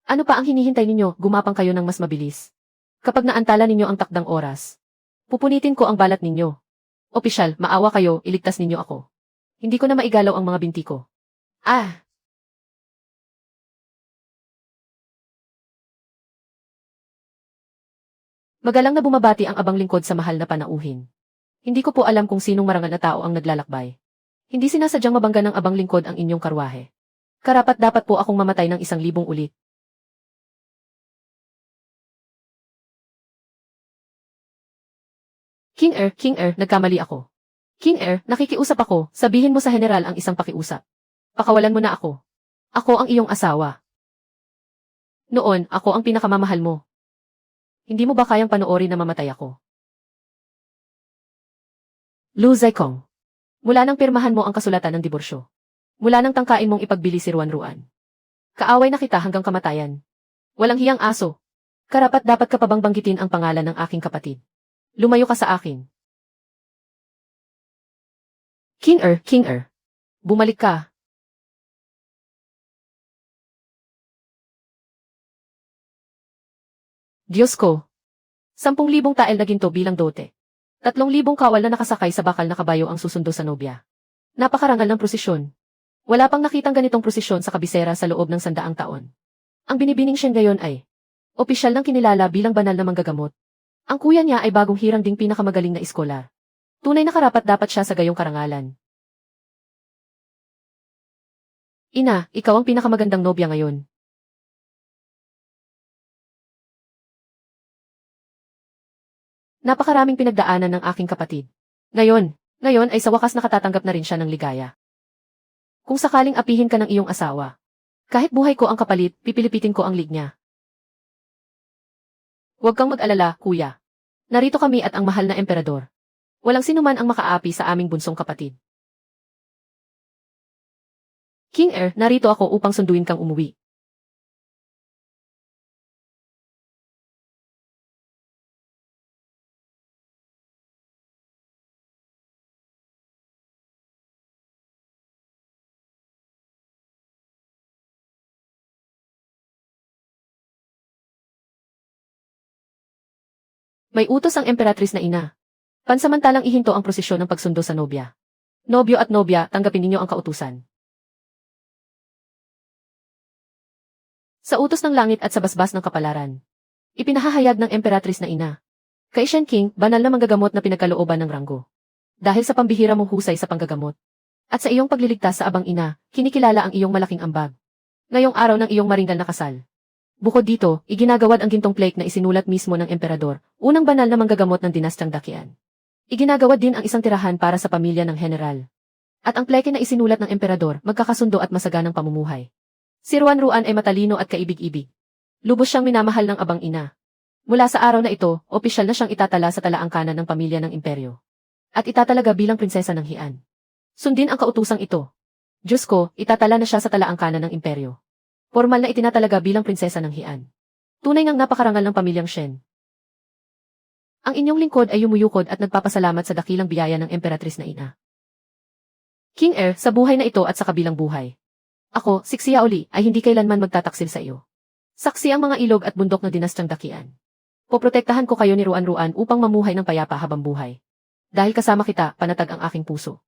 Ano pa ang hinihintay ninyo? Gumapang kayo ng mas mabilis. Kapag naantala ninyo ang takdang oras, pupunitin ko ang balat ninyo. Opisyal, maawa kayo, iligtas ninyo ako. Hindi ko na maigalaw ang mga binti ko. Ah! Magalang na bumabati ang abang lingkod sa mahal na panauhin. Hindi ko po alam kung sinong marangal na tao ang naglalakbay. Hindi sinasadyang mabangga ng abang lingkod ang inyong karwahe. Karapat dapat po akong mamatay ng 1,000 ulit. King Er, nagkamali ako. King Er, nakikiusap ako, sabihin mo sa general ang isang pakiusap. Pakawalan mo na ako. Ako ang iyong asawa. Noon, ako ang pinakamamahal mo. Hindi mo ba kayang panoorin na mamatay ako? Lu Zikong. Mula nang pirmahan mo ang kasulatan ng diborsyo. Mula nang tangkain mong ipagbili si Ruan Ruan. Kaaway na kita hanggang kamatayan. Walang hiyang aso. Karapat dapat ka pa bang banggitin ang pangalan ng aking kapatid? Lumayo ka sa akin. King Er. Bumalik ka. Diyos ko. 10,000 tael na ginto bilang dote. 3,000 kawal na nakasakay sa bakal na kabayo ang susundo sa nobya. Napakarangal ng prosesyon. Wala pang nakitang ganitong prosesyon sa kabisera sa loob ng 100 taon. Ang binibining siya ngayon ay opisyal ng kinilala bilang banal na manggagamot. Ang kuya niya ay bagong hirang ding pinakamagaling na iskolar. Tunay na karapat dapat siya sa gayong karangalan. Ina, ikaw ang pinakamagandang nobya ngayon. Napakaraming pinagdaanan ng aking kapatid. Ngayon ay sa wakas nakatatanggap na rin siya ng ligaya. Kung sakaling apihin ka ng iyong asawa, kahit buhay ko ang kapalit, pipilipitin ko ang lig niya. Huwag kang mag-alala, kuya. Narito kami at ang mahal na emperador. Walang sinuman ang makaapi sa aming bunsong kapatid. King Er, narito ako upang sunduin kang umuwi. May utos ang emperatrice na ina. Pansamantalang ihinto ang prosesyon ng pagsundo sa nobya. Nobyo at nobya, tanggapin ninyo ang kautusan. Sa utos ng langit at sa basbas ng kapalaran. Ipinahahayag ng emperatrice na ina. Kay Shen King, banal na manggagamot na pinagkalooban ng ranggo. Dahil sa pambihira mong husay sa panggagamot. At sa iyong pagliligtas sa abang ina, kinikilala ang iyong malaking ambag. Ngayong araw ng iyong maringal na kasal. Bukod dito, iginagawad ang gintong plaque na isinulat mismo ng emperador, unang banal na manggagamot ng dinastyang Dakian. Iginagawad din ang isang tirahan para sa pamilya ng general. At ang plaque na isinulat ng emperador, magkakasundo at masaganang pamumuhay. Si Ruan Ruan ay matalino at kaibig-ibig. Lubos siyang minamahal ng abang ina. Mula sa araw na ito, opisyal na siyang itatala sa talaangkanan ng pamilya ng imperyo. At itatalaga bilang prinsesa ng Hian. Sundin ang kautusang ito. Diyos ko, itatala na siya sa talaangkanan ng imperyo. Formal na itinatalaga bilang prinsesa ng Hian. Tunay ngang napakarangal ng pamilyang Shen. Ang inyong lingkod ay yumuyukod at nagpapasalamat sa dakilang biyaya ng emperatrice na ina. King Er, sa buhay na ito at sa kabilang buhay. Ako, si Xiaoli, ay hindi kailanman magtataksil sa iyo. Saksi ang mga ilog at bundok na dinastyang Dakian. Poprotektahan ko kayo ni Ruan-Ruan upang mamuhay ng payapa habang buhay. Dahil kasama kita, panatag ang aking puso.